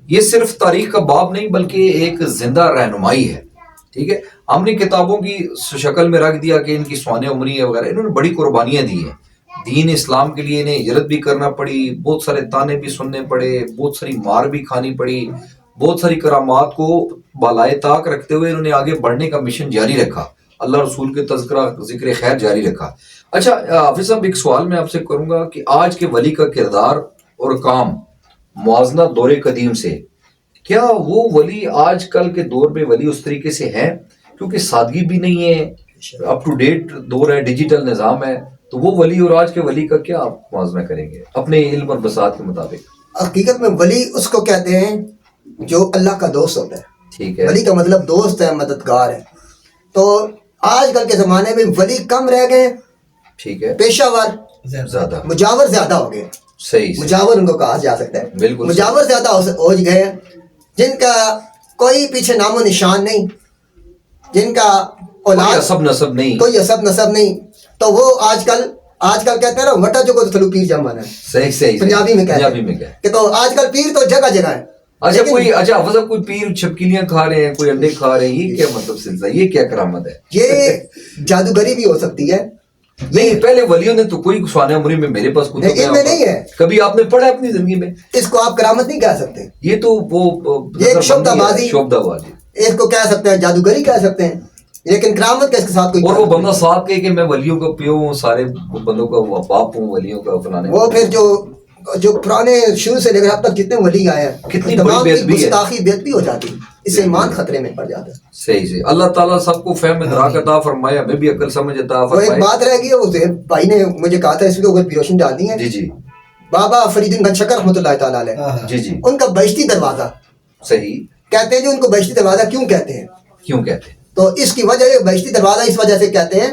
یہ صرف تاریخ کا باب نہیں بلکہ ایک زندہ رہنمائی ہے. ٹھیک ہے, ہم نے کتابوں کی شکل میں رکھ دیا کہ ان کی سوانح عمری ہے وغیرہ. انہوں نے بڑی قربانیاں دی ہیں دین اسلام کے لیے. انہیں ہجرت بھی کرنا پڑی, بہت سارے تانے بھی سننے پڑے, بہت ساری مار بھی کھانی پڑی, بہت ساری کرامات کو بالائے طاق رکھتے ہوئے انہوں نے آگے بڑھنے کا مشن جاری رکھا, اللہ رسول کے تذکرہ ذکر خیر جاری رکھا. اچھا حافظ صاحب, ایک سوال میں آپ سے کروں گا کہ آج کے ولی کا کردار اور کام موازنہ دور قدیم سے، کیا وہ ولی آج کل کے دور میں ولی اس طریقے سے ہیں؟ کیونکہ سادگی بھی نہیں ہے، اپ ٹو ڈیٹ دور ہے، ڈیجیٹل نظام ہے، تو وہ ولی اور آج کے ولی کا کیا آپ موازنہ کریں گے اپنے علم اور بصارت کے مطابق؟ حقیقت میں ولی اس کو کہتے ہیں جو اللہ کا دوست ہوتا ہے. ٹھیک ہے. ولی کا مطلب دوست ہے، مددگار ہے. تو آج کل کے زمانے میں ولی کم رہ گئے، ٹھیک ہے، پیشہ ور زیادہ، مجاور زیادہ ہو گئے. صحیح، مجاور ان کو کہا جا سکتا ہے. بالکل مجاور زیادہ ہو گئے ہیں، جن کا کوئی پیچھے نام و نشان نہیں، جن کا اولاد سب نسب نہیں، کوئی عصب نسب نہیں. تو وہ آج کل کہتے ہیں نا وٹا جو کو تھلو پیر جمع ہے. صحیح پنجابی میں کہتے پنجابی میں کیا ہیں کہ تو آج کل پیر تو جگہ جگہ ہے. اچھا حافظ صاحب، کوئی پیر چھپکلیاں کھا رہے ہیں، کوئی انڈے کھا رہے ہیں، یہ کیا مطلب سلسلہ، یہ کیا کرامت ہے؟ یہ جادوگری بھی ہو سکتی ہے. نہیں، پہلے ولیوں نے تو کوئی سوانح عمری میں میرے پاس علم میں نہیں ہے، کبھی آپ نے پڑھا اپنی زندگی میں؟ اس کو آپ کرامت نہیں کہہ سکتے. یہ تو وہ ایک شبدہ بازی، اس کو کہہ سکتے ہیں، جادوگری کہہ سکتے ہیں، لیکن کرامت کا اس کے ساتھ کوئی. اور وہ بندہ صاحب کہے کہ میں ولیوں کا پیو ہوں، سارے بندوں کا باپ ہوں، ولیوں کا فلانے. وہ پھر جو پرانے شروع سے لے کر اب تک جتنے ولی آئے ہیں، کتنی تمام بڑی کی گستاخی بے ادبی ہو جاتی ہے، اس سے ایمان خطرے میں پڑ جاتا ہے. صحیح. اللہ تعالیٰ سب کو فہم ادراک عطا فرمائے، ہمیں بھی عقل سمجھ عطا وہ ایک فرمائے. بات رہ گئی، اس بھائی نے مجھے کہا تھا، اس کے اوپر بھی روشنی ڈالنی ہے. جی بابا فرید گنج شکر رحمۃ اللہ تعالیٰ علیہ، جی ان کا بہشتی دروازہ صحیح. کہتے ہیں جو ان کو بہشتی دروازہ کیوں کہتے ہیں؟ کیوں کہتے ہیں؟ تو اس کی وجہ، یہ بہشتی دروازہ اس وجہ سے کہتے ہیں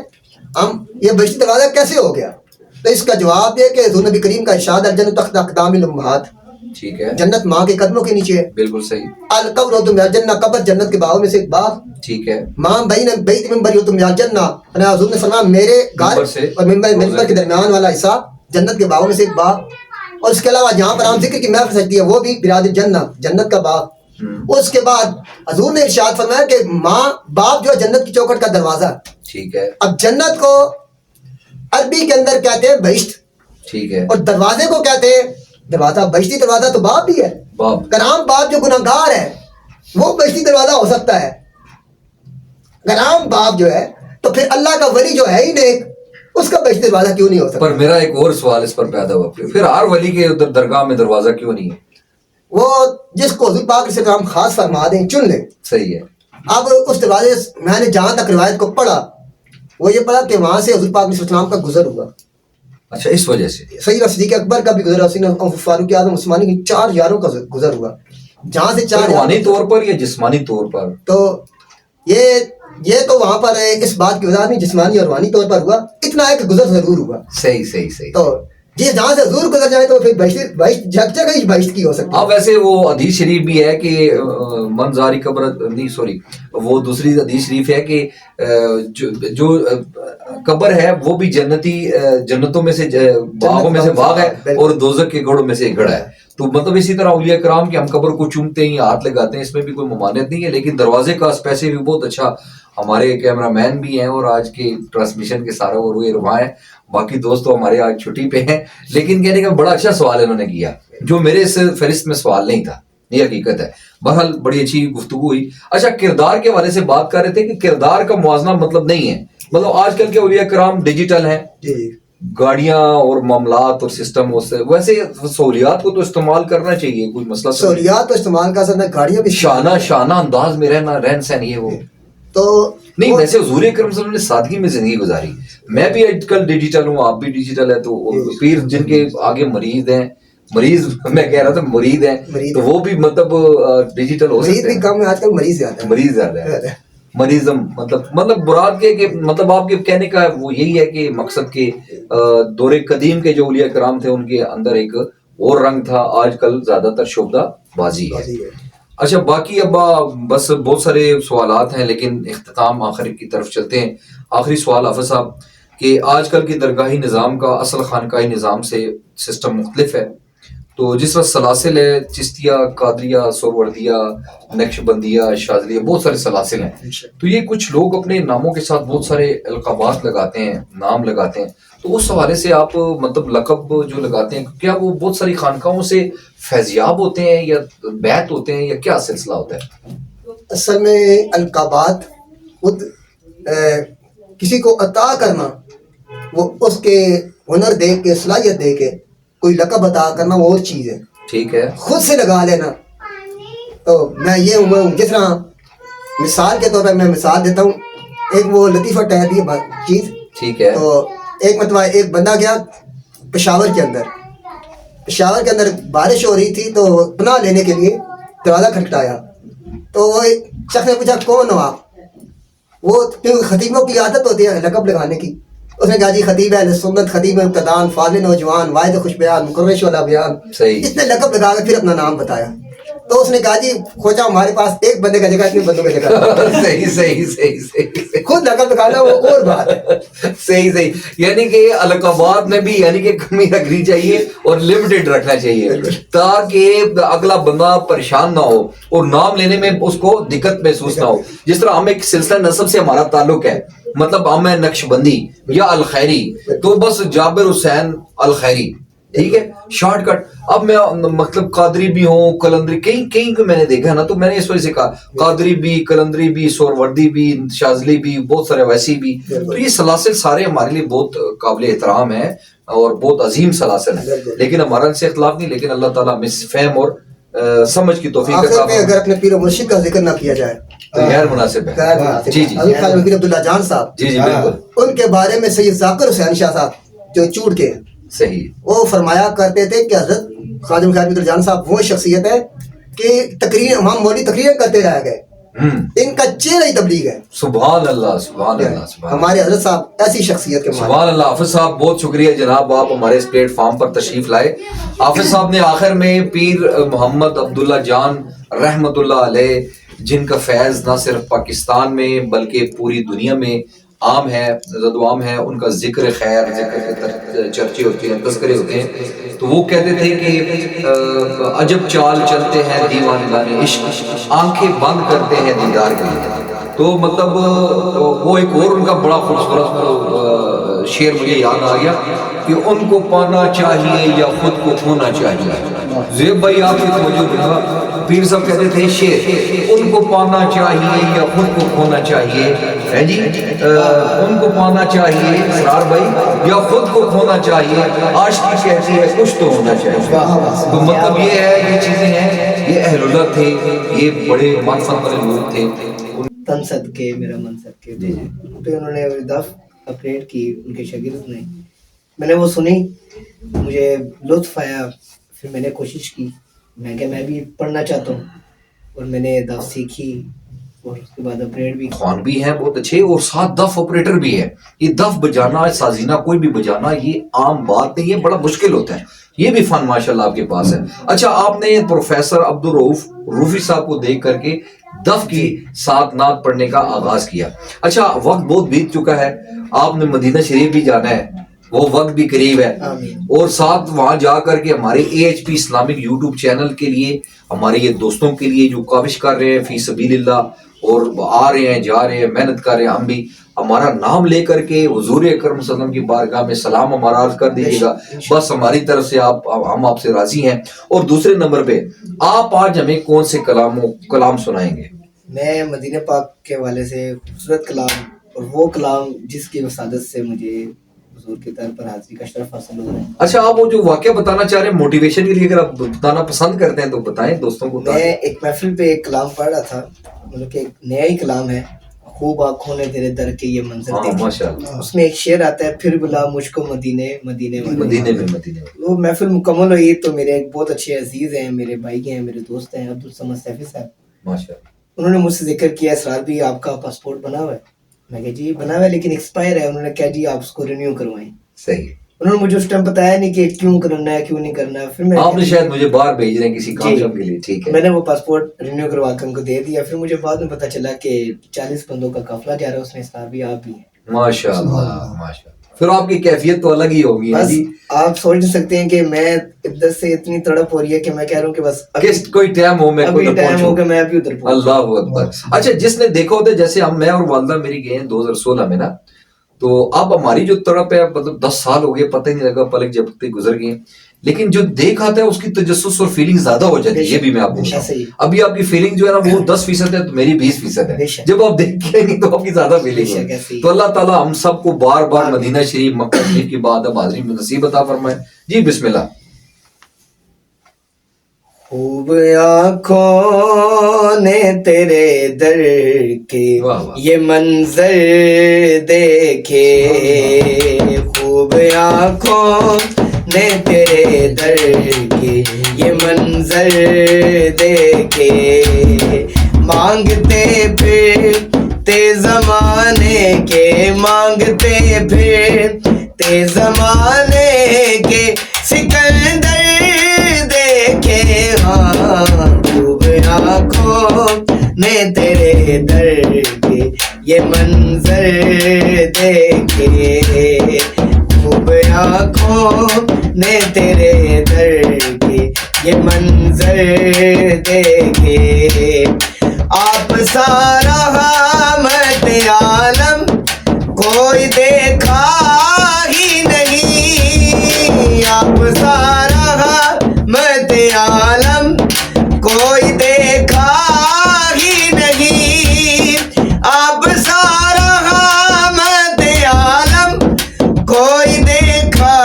ہم، یہ بہشتی دروازہ کیسے ہو گیا؟ تو اس کا جواب یہ کہ حضور نبی کریم کا ارشاد الجنت تحت اقدام الامہات، ٹھیک ہے، جنت ماں کے قدموں کے نیچے ہے. بالکل صحیح. القبر من الجنہ، قبر جنت کے باغوں میں سے ایک باغ. ٹھیک ہے. ماں بین بیت منبر من الجنہ، حضور نے فرمایا میرے گھر اور منبر کے درمیان والا حصہ جنت کے باغوں میں سے ایک باغ. اور اس کے علاوہ جہاں پر ہم ذکر کی محفل سجتی ہے وہ بھی براد الجنہ، جنت کا باغ. اس کے بعد حضور نے ارشاد فرمایا کہ ماں باپ جو ہے جنت کی چوکھٹ کا دروازہ. ٹھیک ہے. اب جنت کو عربی کے اندر کہتے ہیں بہشت، ٹھیک ہے. اور دروازے کو کہتے ہیں دروازہ. بہشتی دروازہ تو باپ بھی ہے، باپ. کرام باپ جو گناہگار ہے وہ بہشتی دروازہ ہو سکتا ہے. کرام باپ جو ہے تو پھر اللہ کا ولی جو ہے ہی نیک، اس کا بہشتی دروازہ کیوں نہیں ہو سکتا؟ پر میرا ایک اور سوال اس پر پیدا ہوا، پھر ہر ولی کے ادھر درگاہ میں دروازہ کیوں نہیں ہے؟ وہ جس کو حضور پاک سے ہم خاص فرما دیں چن لیں. صحیح ہے. اب اس دروازے میں نے جہاں تک روایت کو پڑھا، وہ یہ پڑھا کہ وہاں سے حضور پاک صلی اللہ علیہ وسلم کا گزر ہوا. اچھا، اس وجہ سے سیدنا صدیق اکبر کا بھی گزر ہوا، سیدنا فاروق اعظم عثمانی کی 4 یاروں کا گزر ہوا. جہاں سے 4 روحانی طور پر یا جسمانی طور پر؟ تو یہ تو وہاں پر اس بات کی وضاحت نہیں، جسمانی اور روحانی طور پر ہوا. اتنا ہے کہ گزر ضرور ہوا. صحیح. تو جی جہاں سے حضور گزر جائے تو پھر بہشت جگہ ہی بہشت کی ہو سکتی ہے. اب ویسے وہ حدیث شریف بھی ہے کہ منظاری قبر نہیں، سوری، وہ دوسری حدیث شریف ہے کہ جو قبر ہے وہ بھی جنتوں میں سے باغوں میں سے باغ ہے اور دوزخ کے گڑھوں میں سے ایک گڑھ ہے. تو مطلب اسی طرح اولیاء کرام کہ ہم قبر کو چومتے ہیں، ہاتھ لگاتے ہیں، اس میں بھی کوئی ممانعت نہیں ہے. لیکن دروازے کا اسپیسے بھی بہت اچھا، ہمارے کیمرہ مین بھی ہیں اور آج کے ٹرانسمیشن کے سارا وہ روئے رواں ہیں. باقی دوست تو ہمارے آج چھٹی پہ ہیں، لیکن کہنے کا بڑا اچھا سوال انہوں نے کیا جو میرے اس فہرست میں سوال نہیں تھا. یہ حقیقت ہے. بہرحال بڑی اچھی گفتگو ہوئی. اچھا، کردار کے حوالے سے بات کر رہے تھے کہ کردار کا موازنہ مطلب نہیں ہے، مطلب آج کل کے اولیاء کرام ڈیجیٹل ہیں، گاڑیاں اور معاملات اور سسٹم، ویسے سہولیات کو تو استعمال کرنا چاہیے، کوئی مسئلہ سہولیات تو استعمال کر سکتے ہیں، گاڑیاں بھی شانہ انداز میں رہنا، رہن سہن یہ وہ تو نہیں. ویسے حضور اکرم صلی اللہ علیہ وسلم نے سادگی میں زندگی گزاری. میں بھی آج کل ڈیجیٹل ہوں، آپ بھی ڈیجیٹل ہے. تو پیر جن کے آگے مریض میں کہہ رہا تھا مرید ہیں، تو وہ بھی مطلب ڈیجیٹل ہو سکتے ہیں. مریض بھی کم ہے آج کل، مریض زیادہ ہے. مریضم مطلب مراد کے کہ مطلب آپ کے کہنے کا وہ یہی ہے کہ مقصد کہ دور قدیم کے جو اولیاء کرام تھے ان کے اندر ایک اور رنگ تھا، آج کل زیادہ تر شعبدہ بازی ہے. اچھا، باقی اب بس بہت سارے سوالات ہیں لیکن اختتام آخر کی طرف چلتے ہیں. آخری سوال حافظ صاحب کہ آج کل کی درگاہی نظام کا اصل خانقاہی نظام سے سسٹم مختلف ہے. تو جس طرح سلاسل ہے، چشتیہ، قادریہ، سہروردیہ، نقشبندیہ، شاذلیہ، بہت سارے سلاسل ہیں. تو یہ کچھ لوگ اپنے ناموں کے ساتھ بہت سارے القابات لگاتے ہیں، نام لگاتے ہیں. تو اس حوالے سے آپ مطلب لقب جو لگاتے ہیں، کیا وہ بہت ساری خانقاہوں سے فیضیاب ہوتے ہیں یا بیعت ہوتے ہیں یا کیا سلسلہ ہوتا ہے؟ اصل میں القابات خود کسی کو عطا کرنا، وہ اس کے ہنر دیکھ کے، صلاحیت دیکھ کے کوئی لقب عطا کرنا وہ اور چیز ہے. ٹھیک ہے. خود سے لگا لینا. تو میں یہ ہوا ہوں جس طرح مثال کے طور پر میں مثال دیتا ہوں. ایک وہ لطیفہ ٹہر دی چیز. ٹھیک ہے. تو ایک مرتبہ ایک بندہ گیا پشاور کے اندر. پشاور کے اندر بارش ہو رہی تھی تو پناہ لینے کے لیے دروازہ کھٹکھٹایا. تو وہ شخص نے پوچھا کون ہو آپ؟ وہ خطیبوں کی عادت ہوتی ہے لقب لگانے کی. اس نے کہا جی خطیب اہل سنت، خطیب ابتدان، فاضل نوجوان، واحد خوش بیان، مقرش والا بیان. صحیح. اس نے لقب لگا کے پھر اپنا نام بتایا. تو اس نے کہا جی خواجہ ہمارے پاس ایک بندے کا جگہ اتنے بندوں کا جگہ. صحیح صحیح صحیح صحیح. خود لقب لگانا وہ اور بات ہے. صحیح صحیح. یعنی کہ القابات میں بھی یعنی کہ کمی رکھنی چاہیے اور لمیٹڈ رکھنا چاہیے تاکہ اگلا بندہ پریشان نہ ہو اور نام لینے میں اس کو دقت محسوس نہ ہو. جس طرح ہم ایک سلسلہ نسب سے ہمارا تعلق ہے، مطلب ہم ہے نقش بندی یا الخیری، تو بس جابر حسین الخیری، ٹھیک ہے، شارٹ کٹ. اب میں مطلب قادری بھی ہوں، کلندری، کہیں کو میں نے دیکھا نا، تو میں نے اس وجہ سے کہا قادری بھی، کلندری بھی، سہروردی بھی، شاذلی بھی، بہت سارے ویسی بھی. تو یہ سلاسل سارے ہمارے لیے بہت قابل احترام ہیں اور بہت عظیم سلاسل ہیں، لیکن ہمارا ان سے اختلاف نہیں. لیکن اللہ تعالیٰ ہمیں فہم اور سمجھ کی توفیق آخر میں اگر اپنے پیر و مرشد کا ذکر نہ کیا جائے تو غیر مناسب ہے. جی جی حضرت خواجہ مفید عبداللہ جان صاحب، جی جی بالکل ان کے بارے میں سید ذاکر حسین شاہ صاحب جو چوڑ کے ہیں، صحیح. وہ فرمایا کرتے تھے کہ حضرت خواجہ مفید عبداللہ جان صاحب وہ شخصیت ہے کہ تقریر امام مولوی تقریر کرتے رہ گئے، ان کا چہرہ ہی تبلیغ ہے. سبحان اللہ سبحان اللہ سبحان اللہ. ہمارے حضرت صاحب ایسی شخصیت کے مالک. سبحان اللہ. حافظ صاحب بہت شکریہ جناب، آپ ہمارے اس پلیٹ فارم پر تشریف لائے. حافظ صاحب نے آخر میں پیر محمد عبداللہ جان رحمت اللہ علیہ، جن کا فیض نہ صرف پاکستان میں بلکہ پوری دنیا میں عام ہے، زدوام ہے، ان کا ذکر خیر، ذکر کے چرچے ہوتے ہیں، تذکرے ہوتے ہیں. تو وہ کہتے تھے کہ عجب چال چلتے ہیں دیوانگان عشق، آنکھیں بند کرتے ہیں دیدار کے لیے. تو مطلب وہ ایک اور ان کا بڑا خوبصورت شعر مجھے یاد آ گیا کہ ان کو پانا چاہیے یا خود کو کھونا چاہیے. زیب بھائی آپ کی توجہ دیں. پیر صاحب کہتے تھے شعر، ان کو پانا چاہیے یا خود کو کھونا چاہیے، ہے جی، ان کو پانا چاہیے اسرار بھائی یا خود کو کھونا چاہیے. عاشقی کہتی ہے کچھ تو ہونا چاہیے. تو مطلب یہ ہے، یہ چیزیں ہیں، یہ اہل اللہ تھے، یہ بڑے معرفت والے لوگ تھے. تن صدقے میرا من صدقے. پھر انہوں نے دف اپریٹ کی، ان کے شاگرد نے، میں نے وہ سنی، مجھے لطف آیا. پھر میں نے کوشش کی، میں کہ میں بھی پڑھنا چاہتا ہوں، اور میں نے دف سیکھی اور اس کے بعد اپریٹ بھی. خوان بھی ہیں بہت اچھے اور ساتھ دف آپریٹر بھی ہے. یہ دف بجانا، سازینہ کوئی بھی بجانا یہ عام بات نہیں ہے، بڑا مشکل ہوتا ہے. یہ بھی فن ماشاءاللہ آپ کے پاس ہے. اچھا، آپ نے پروفیسر عبدالرؤوف روفی صاحب کو دیکھ کر کے دف کی ساتھ نعت پڑھنے کا آغاز کیا. اچھا، وقت بہت بیت چکا ہے، آپ نے مدینہ شریف بھی جانا ہے، وہ وقت بھی قریب ہے، اور ساتھ وہاں جا کر کے ہمارے AHP اسلامک یوٹیوب چینل کے لیے، ہمارے یہ دوستوں کے لیے جو کاوش کر رہے ہیں فی سبیل اللہ اور آ رہے ہیں، جا رہے ہیں، محنت کر رہے ہیں، ہم بھی ہمارا نام لے کر کے حضور اکرم صلی اللہ علیہ وسلم کی بارگاہ میں سلام ہمارا عرض کر دیجیے گا. بس ہماری طرف سے ہم آپ سے راضی ہیں. اور دوسرے نمبر پہ آپ آج ہمیں کون سے کلام سنائیں گے؟ میں مدینہ پاک کے حوالے سے خوبصورت کلام، اور وہ کلام جس کی وسادت سے مجھے حضور کی طرف پر حاضری کا شرف حاصل ہو رہا ہے. اچھا، آپ وہ جو واقعہ بتانا چاہ رہے ہیں موٹیویشن کے لیے، اگر آپ بتانا پسند کرتے ہیں تو بتائیں دوستوں کو. میں ایک محفل پہ ایک کلام پڑھ رہا تھا، مطلب کہ ایک نیا ہی کلام ہے، خوب آنکھوں نے تیرے در کے یہ منظر دیکھا. ماشاءاللہ. اس میں ایک شعر آتا ہے، پھر بلا مجھ کو مدینے مدینے مدینے میں وہ محفل مکمل ہوئی تو میرے ایک بہت اچھے عزیز ہیں، میرے بھائی ہیں، میرے دوست ہیں، عبدالصمد سیفی صاحب. ماشاءاللہ. انہوں نے مجھ سے ذکر کیا، اسرار بھی آپ کا پاسپورٹ بنا ہوا ہے. میں کہا جی بنا ہوا ہے لیکن ایکسپائر ہے. انہوں نے کہا جی آپ اس کو رینیو کروائیں. صحیح. انہوں نے مجھے اس ٹائم بتایا نہیں کہ کیوں کرنا ہے کیوں نہیں کرنا ہے. پھر میں آپ نے شاید مجھے باہر بھیج رہے ہیں کسی کام کے لیے. ٹھیک ہے. میں نے وہ پاسپورٹ رینیو کروا کے ان کو دے دیا. پھر مجھے بعد میں پتا چلا کہ 40 بندوں کا قافلہ جا رہا ہے، اس میں اسرار بھی آپ بھی ہیں. ماشاءاللہ ماشاءاللہ. پھر آپ کی کیفیت تو الگ ہی ہوگی. بس آپ سوچ نہیں سکتے ہیں کہ میں ادھر سے اتنی تڑپ ہو رہی ہے کہ میں کہہ رہا ہوں کہ بس کوئی ٹائم ہو میں ٹائم ہو کہ میں ابھی ادھر پہنچوں. اللہ اکبر. اچھا، جس نے دیکھا ہوتا ہے، جیسے ہم، میں اور والدہ میری گئے ہیں 2016 میں نا، تو اب ہماری جو تڑپ ہے، مطلب 10 سال ہو گئے، پتہ ہی نہیں لگا، پلک جب تک گزر گئے. لیکن جو دیکھ آتا ہے اس کی تجسس اور فیلنگ زیادہ ہو جاتی ہے. یہ بھی میں آپ کو ابھی آپ کی فیلنگ جو ہے نا وہ 10% ہے تو میری 20% ہے. جب آپ دیکھیں گے تو آپ کی زیادہ فیلنگ ہے. تو اللہ تعالیٰ ہم سب کو بار بار مدینہ شریف، مکہ شریف کی بات اب حاضری میں نصیب عطا فرمائے. جی بسم اللہ. خوب آنکھوں نے تیرے در کے واہ واہ. یہ منظر دیکھے، خوب آنکھوں نے تیرے در کے یہ منظر دیکھے، مانگتے پھرتے زمانے کے، مانگتے پھرتے زمانے کے سکندر دیکھے، ہاں خوب آنکھوں نے تیرے در کے یہ منظر دیکھے، خوب آنکھوں نے تیرے در کے یہ منظر دیکھے، آپ سارا رحمت عالم کوئی دیکھا ہی نہیں، آپ سارا رحمت عالم کوئی دیکھا ہی نہیں، آپ سارا رحمت عالم کوئی دیکھا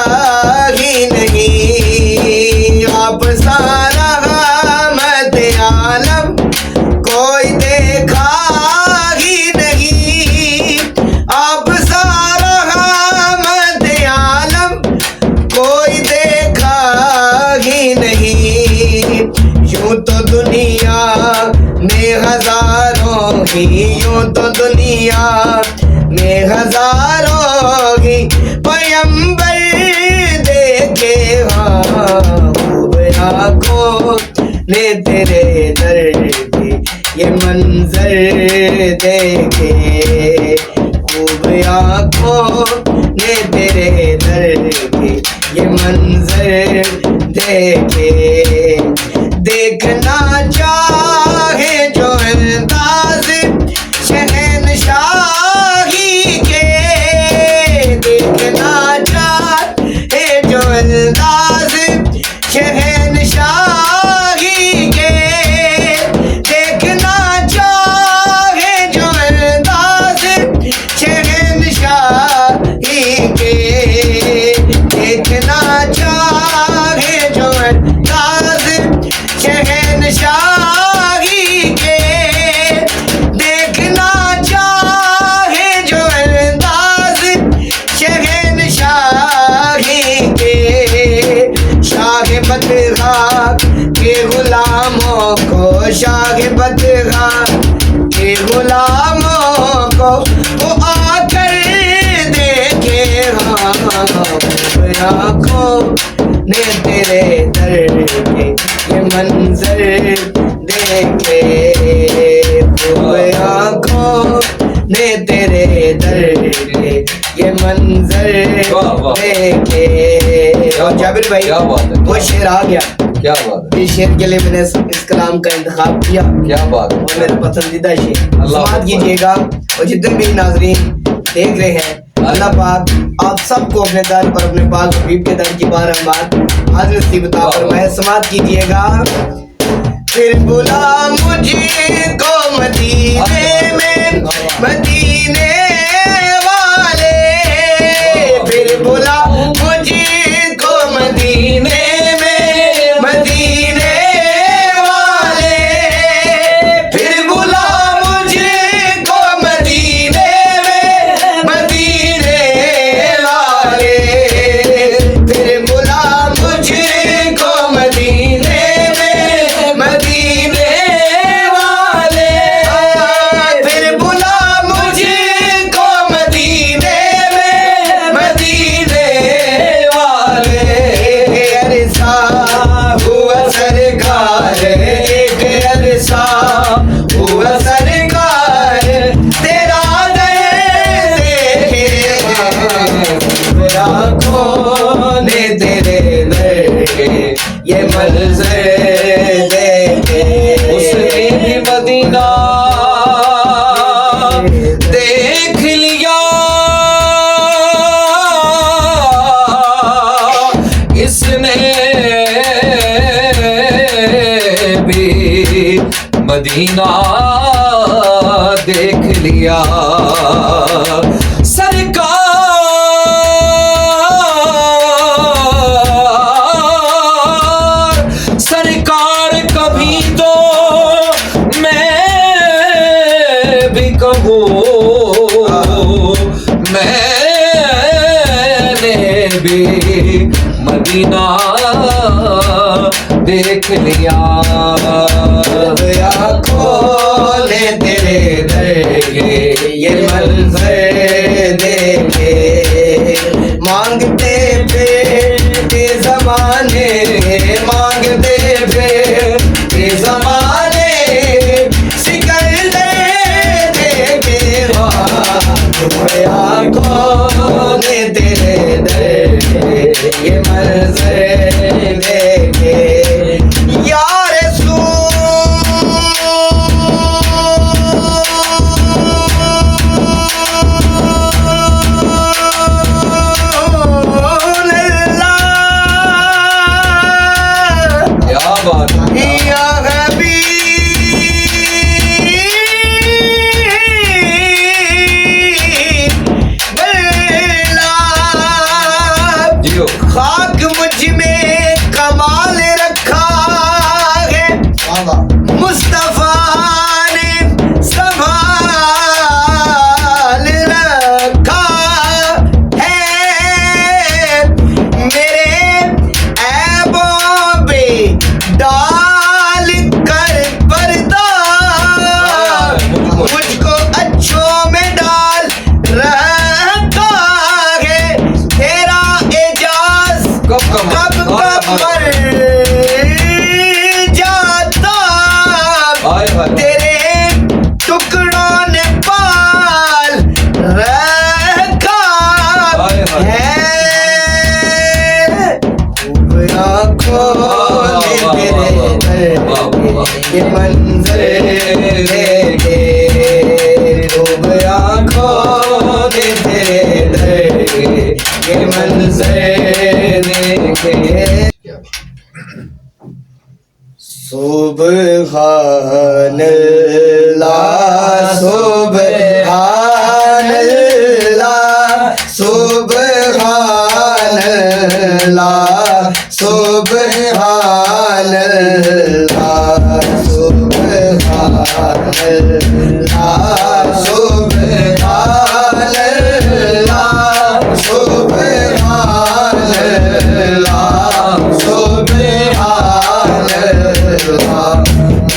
ہی نہیں، آپ سارا رحمت عالم کوئی دیکھا ہی نہیں، آپ سارا رحمت عالم کوئی دیکھا ہی نہیں، یوں تو دنیا میں ہزاروں ہی، یوں تو دنیا میں ہزاروں ہی پیمبر دیکھے، ہاں خوب آنکھوں نے تیرے در کے یہ منظر دیکھے، خوب آنکھوں نے تیرے در کے یہ منظر دیکھے، دیکھنا چاہے جو انداز شہنشاہی کے، دیکھنا چاہے جو انداز شہنشاہی کے، دیکھنا چاہے جو انداز شہنشاہی کے، دیکھنا چاہے جو انداز شہنشاہی کے، دیکھنا چاہے جو انداز شہنشاہی کے، شاہ بدخواہ کے غلاموں کو، شاہ بدخواہ کے غلاموں کو وہ آ کر دیکھے، ہاں خوب آنکھوں نے تیرے در کے یہ منظر دیکھے، خوب آنکھوں نے تیرے در کے یہ منظر دیکھے۔ اور جابر بھائی کیا بات ہے، وہ شعر آ گیا، کیا بات ہے، اس شعر کے لیے میں نے اس کلام کا انتخاب کیا، کیا بات ہے. اور میرا پسندیدہ شعر اللہ سماعت اکبر. کیجیے گا، اور جتنے بھی ناظرین دیکھ رہے ہیں اللہ پاک آپ سب کو اپنے در پر، اپنے پاک حبیب کے در کی بارہمبار حاضر نصیب عطا فرمائے۔ سماعت کیجیے گا، پھر بلا مجھے کو مدینے میں مدینے والے، پھر بلا مجھے کو مدینے میں مدینے والے، پھر بلا مجھے کو مدینے میں مدینے والے، پھر بلا مجھے کو مدینے میں مدینے والے، پھر بلا مجھے کو مدینے میں مدینے والے، عرصہ ہوا سرکار، ایک عرصہ ہوا سرکار تیرا در دیکھے، آنکھوں نے تیرے در کے یہ منظر دیکھے، اس نے بھی مدینہ دیکھ لیا، اس نے بھی مدینہ دیکھ لیا، سرکار سبحان اللہ سبحان اللہ سبحان اللہ سبحان اللہ سبحان اللہ سبحان اللہ سبحان اللہ سبحان اللہ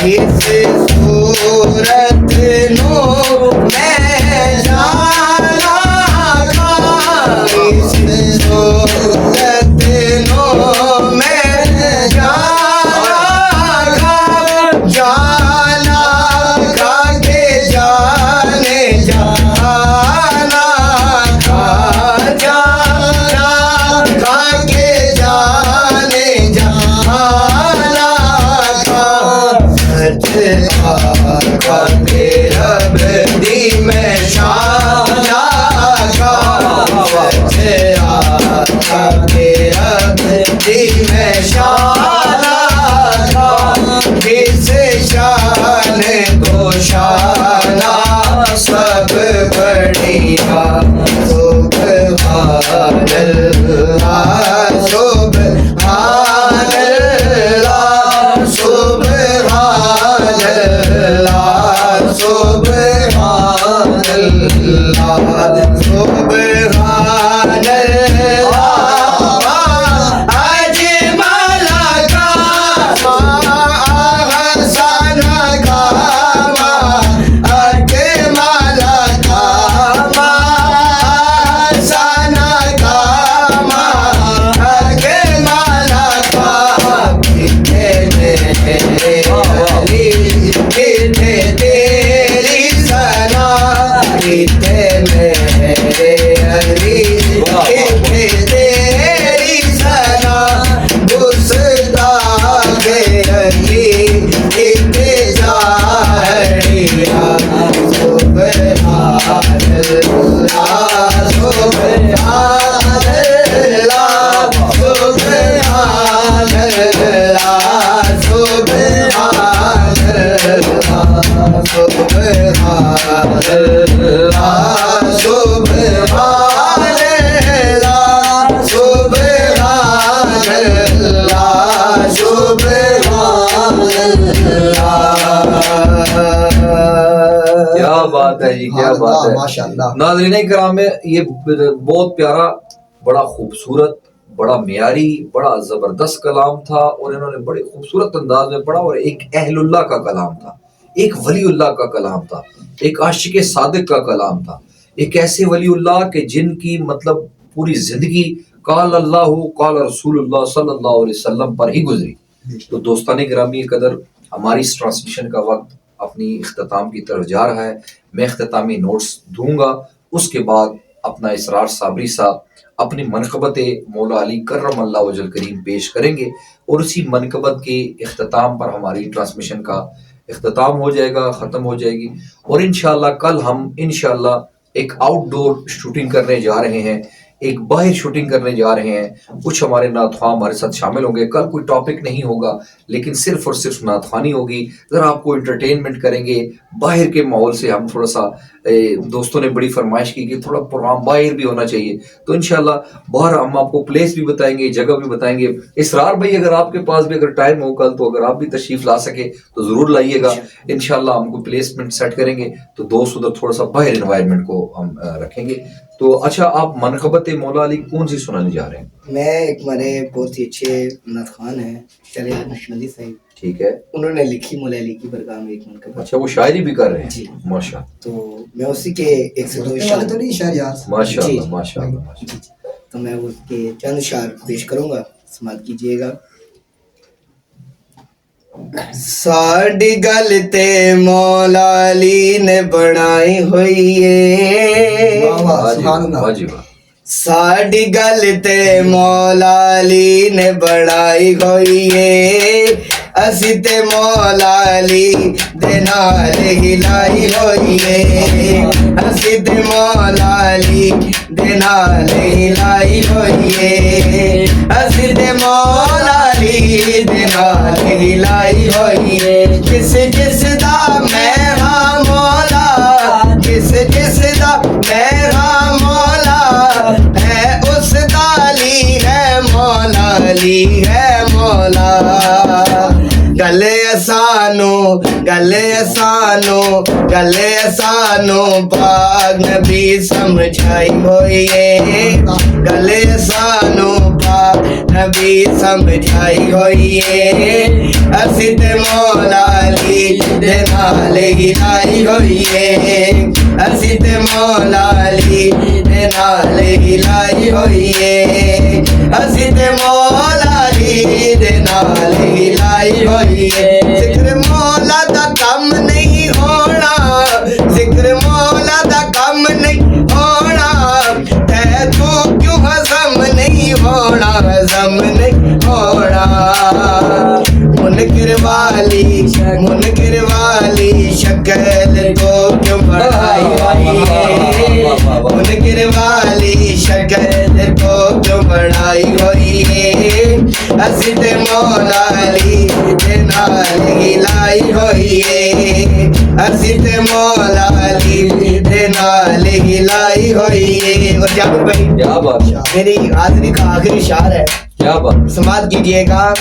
اس صورت نو میں جانا تھا اس صورت نو میں جانا تھا جانا تھا کہ جانے جانا تھا جانا تھا کہ جانے جانا تھا سچ آقا تیرا بدی میں شانا تھا سچ آقا تیرا بدی میں شانا تھا کس شان کو شانا سب بڑھیا سبحان اللہ سبحان اللہ سبحان اللہ سبحان اللہ سبحان اللہ اجمل کا احسن کا اجمل کا احسن کا اجمل کا کتنے تیری ثنا کتنے میرے علی کتنے تیری ثنا گستاخ علی کتنے جاہلیہ سبحان اللہ سبحان اللہ سبحان اللہ سبحان اللہ سبحان اللہ سبحان اللہ سبحان اللہ سبحان اللہ کیا بات ہے جی، کیا بات ہے ماشاء اللہ. ناظرین کرام، یہ بہت پیارا، بڑا خوبصورت، بڑا معیاری، بڑا زبردست کلام تھا، اور انہوں نے بڑے خوبصورت انداز میں پڑھا، اور ایک اہل اللہ کا کلام تھا، ایک ولی اللہ کا کلام تھا، ایک عاشق صادق کا کلام تھا، ایک ایسے ولی اللہ کہ جن کی مطلب پوری زندگی قال اللہ قال رسول اللہ صلی اللہ علیہ وسلم پر ہی گزری. تو دوستان گرامی قدر، ہماری اس ٹرانسمیشن کا وقت اپنی اختتام کی طرف جا رہا ہے. میں اختتامی نوٹس دوں گا، اس کے بعد اپنا اسرار صابری صاحب اپنی منقبت مولا علی کرم اللہ وجہ الکریم پیش کریں گے، اور اسی منقبت کے اختتام پر ہماری ٹرانسمیشن کا اختتام ہو جائے گا، ختم ہو جائے گی. اور انشاءاللہ کل ہم انشاءاللہ ایک آؤٹ ڈور شوٹنگ کرنے جا رہے ہیں، ایک باہر شوٹنگ کرنے جا رہے ہیں. کچھ ہمارے نعت خواہ ہمارے ساتھ شامل ہوں گے. کل کوئی ٹاپک نہیں ہوگا، لیکن صرف اور صرف نعت خوانی ہوگی. ذرا آپ کو انٹرٹینمنٹ کریں گے باہر کے ماحول سے. ہم تھوڑا سا دوستوں نے بڑی فرمائش کی کہ تھوڑا پروگرام باہر بھی ہونا چاہیے، تو انشاءاللہ باہر ہم آپ کو پلیس بھی بتائیں گے، جگہ بھی بتائیں گے. اسرار بھائی اگر آپ کے پاس بھی اگر ٹائم ہو کل، تو اگر آپ بھی تشریف لا سکے تو ضرور لائیے گا. انشاءاللہ ہم کو پلیسمنٹ سیٹ کریں گے تو دوست ادھر تھوڑا سا باہر انوائرمنٹ کو ہم رکھیں گے. تو اچھا، آپ منقبت مولا علی کون سی سنانے جا رہے ہیں؟ میں ایک ہمارے بہت ہی اچھے نعت خوان ہیں شریعت نقشبندی صاحب، ٹھیک ہے، انہوں نے لکھی مولا علی کی برگاہ میں ایک منقبت. اچھا وہ شاعری بھی کر رہے ہیں؟ جی ماشاء تو میں اسی کے ایک سے دو اشعار تو نہیں شہریار ماشاء جی. اللہ ماشاء اللہ ماشاء اللہ. تو میں اس کے چند اشعار پیش کروں گا، سماعت کیجیے گا. ساڈی گل تے مولا علی نے بنائی ہوئی ہے، سبحان اللہ. واہ جی واہ. ساڈی گل تے مولا علی نے بڑائی ہوئی ہے. اسی تے مولا علی دے نال ہلائی ہوئی ہے اسی تے مولا علی دے نال ہلائی ہوئی ہے اسی تے مولا علی دے نال ہلائی ہوئی ہے جس جس دا میں ہاں مولا جس جس دا میں ہاں مولا ہے اس دا علی ہے مولا علی ہے مولا گلے سانو پاک نبی سمجھائی ہوئی ہے گلے سانو پاک نبی سمجھائی ہوئی ہے اسی تے مولا علی دے نال ہلائی ہوئی ہے اسی تے مولا علی دے نال ہلائی ہوئی ہے اسی تے مولا علی دے نال ہلائی ہوئی ہے ذکر مولا دا کم نہیں ہونا ذکر مولا دا کم نہیں ہونا تے تو کیوں ہضم نہیں ہونا ہضم نہیں ہونا منکر والی شکل کو کیوں بڑھائی ہوئی ہے منکر والی شکل کو کیوں بڑھائی ہوئی ہے اسی تے مولا علی دے نال ہلائی ہوئی ہے اسی تے مولا علی دے نال ہلائی ہوئی ہے اور جابر بھائی کیا بات ہے میری حاضری کا آخری شعر ہے کیا بات سماعت کیجئے گا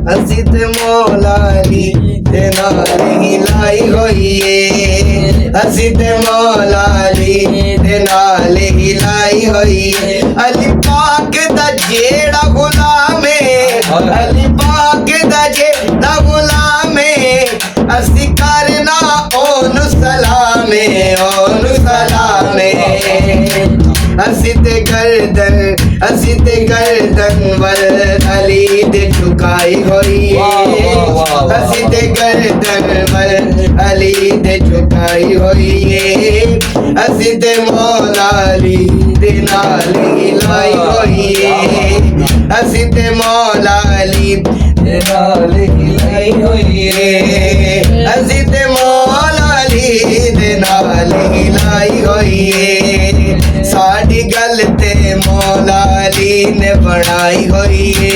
اسی تے مولا علی دے نال ہلائی ہوئی ہے اسی تے مولا علی دے نال ہلائی ہوئی ہے علی پاک دا جیڑا غلام ہے علی پاک دا جیڑا غلام ہے اسی کرنا اون سلام اسی تے گردن ول علی دے جھکائی ہوئی ہے اسی تے گردن ول علی دے جھکائی ہوئی ہے اسی تے مولا علی دے نال ہلائی ہوئی ہے اسی تے مولا علی دے نال ہلائی ہوئی ہے اسی تے مولا علی دے نال ہلائی ہوئی ہے ساڈی گل تے مولا علی نے بنائی ہوئی ہے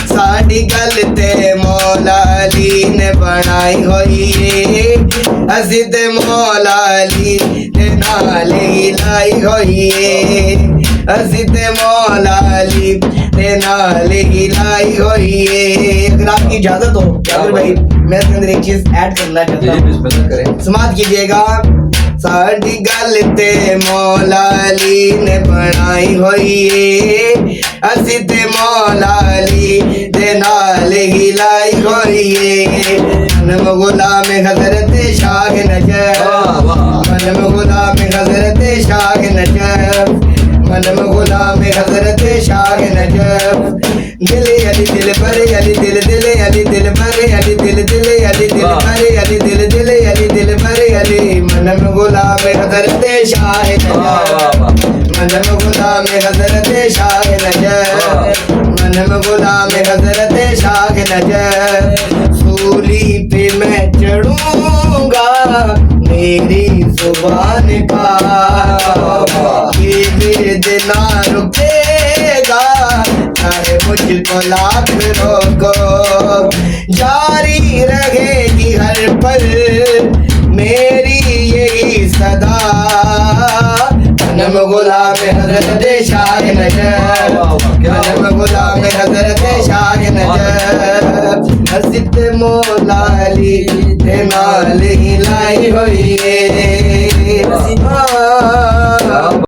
ساڈی گل تے مولا علی نے بنائی ہوئی ہے اسی تے مولا علی دے نال ہلائی ہوئی ہے اسی تے مولا علی دے نال ہلائی ہوئی ہے اگر آپ کی اجازت ہو جابر بھائی میں اس کے اندر ایک چیز ایڈ کرنا چاہتا ہوں بسم اللہ کریں سماعت کیجئے گا ساڈی گل تے مولا علی نے بنائی ہوئی ہے اسی تے مولا علی دے نال ہلائی ہوئی ہے منم غلام حضرت شاہ نجف منم غلام حضرت شاہ نجف منم غلام حضرت شاہ نجف دل علی دل پر علی دل علی دل پر علی دل علی دل پر علی دل علی دل پر علی منم غلام حضرت شاہ نجف منم غلام حضرت شاہ نجف منم غلام حضرت شاہ نجف سولی پہ میں چڑھوں گا میری زبان کا یہ ورد نہ رکے گا چاہے مجھ کو لاکھ روکو جاری رہے گی ہر پل میری یہی صدا منم غلام حضرت شاہ نجف منم غلام حضرت شاہ نجف حضرت مولا علی دے نال ہلائی ہوئی ہے